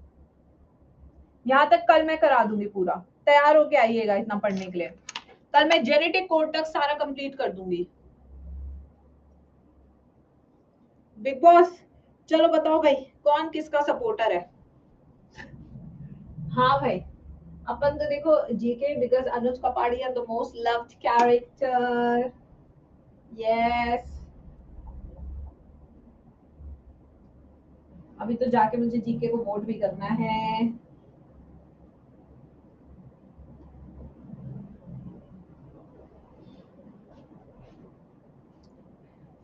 यहां तक कल मैं करा दूंगी पूरा। तैयार होके आइएगा इतना पढ़ने के लिए, कल मैं जेनेटिक कोड तक सारा कंप्लीट कर दूंगी। बिग बॉस चलो बताओ भाई कौन किसका सपोर्टर है। हाँ भाई, अपन तो देखो GK, because Anuj Kapadia the most loved character. Yes, अभी तो जाके मुझे जीके को वोट भी करना है।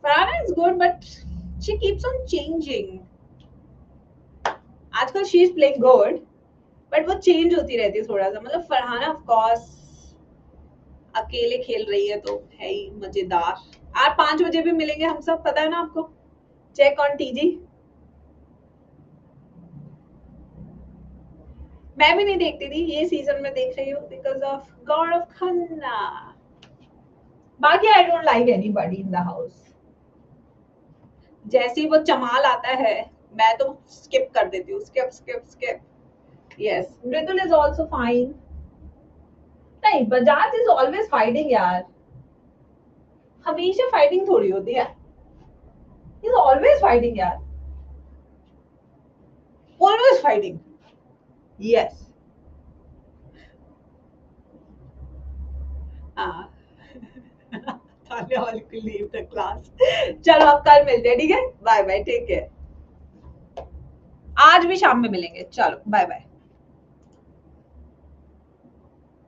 Farhana is good, but she keeps on changing. आजकल she is playing good, but वो चेंज होती रहती है थोड़ा सा। मतलब फरहाना ऑफ कोर्स अकेले खेल रही है तो है ही मजेदार। आज 5 बजे भी मिलेंगे हम सब, पता है ना आपको। Check on TG. मैं भी नहीं देखती थी, ये सीजन में देख रही हूँ बिकॉज ऑफ गौरव खन्ना। बाकी I don't like anybody in the house. जैसे ही वो चमाल आता है मैं तो स्किप कर देती हूँ, skip skip skip. Yes, Mridul is also fine. नहीं, बजाज इज ऑलवेज फाइटिंग यार, हमेशा फाइटिंग थोड़ी होती है। इज ऑलवेज फाइटिंग यार, ऑलवेज फाइटिंग। यस। हाँ। तान्या वाली को लीव द क्लास। चलो अब कल मिलते हैं, ठीक है। Bye bye, take care. आज भी शाम में मिलेंगे, चलो बाय बाय।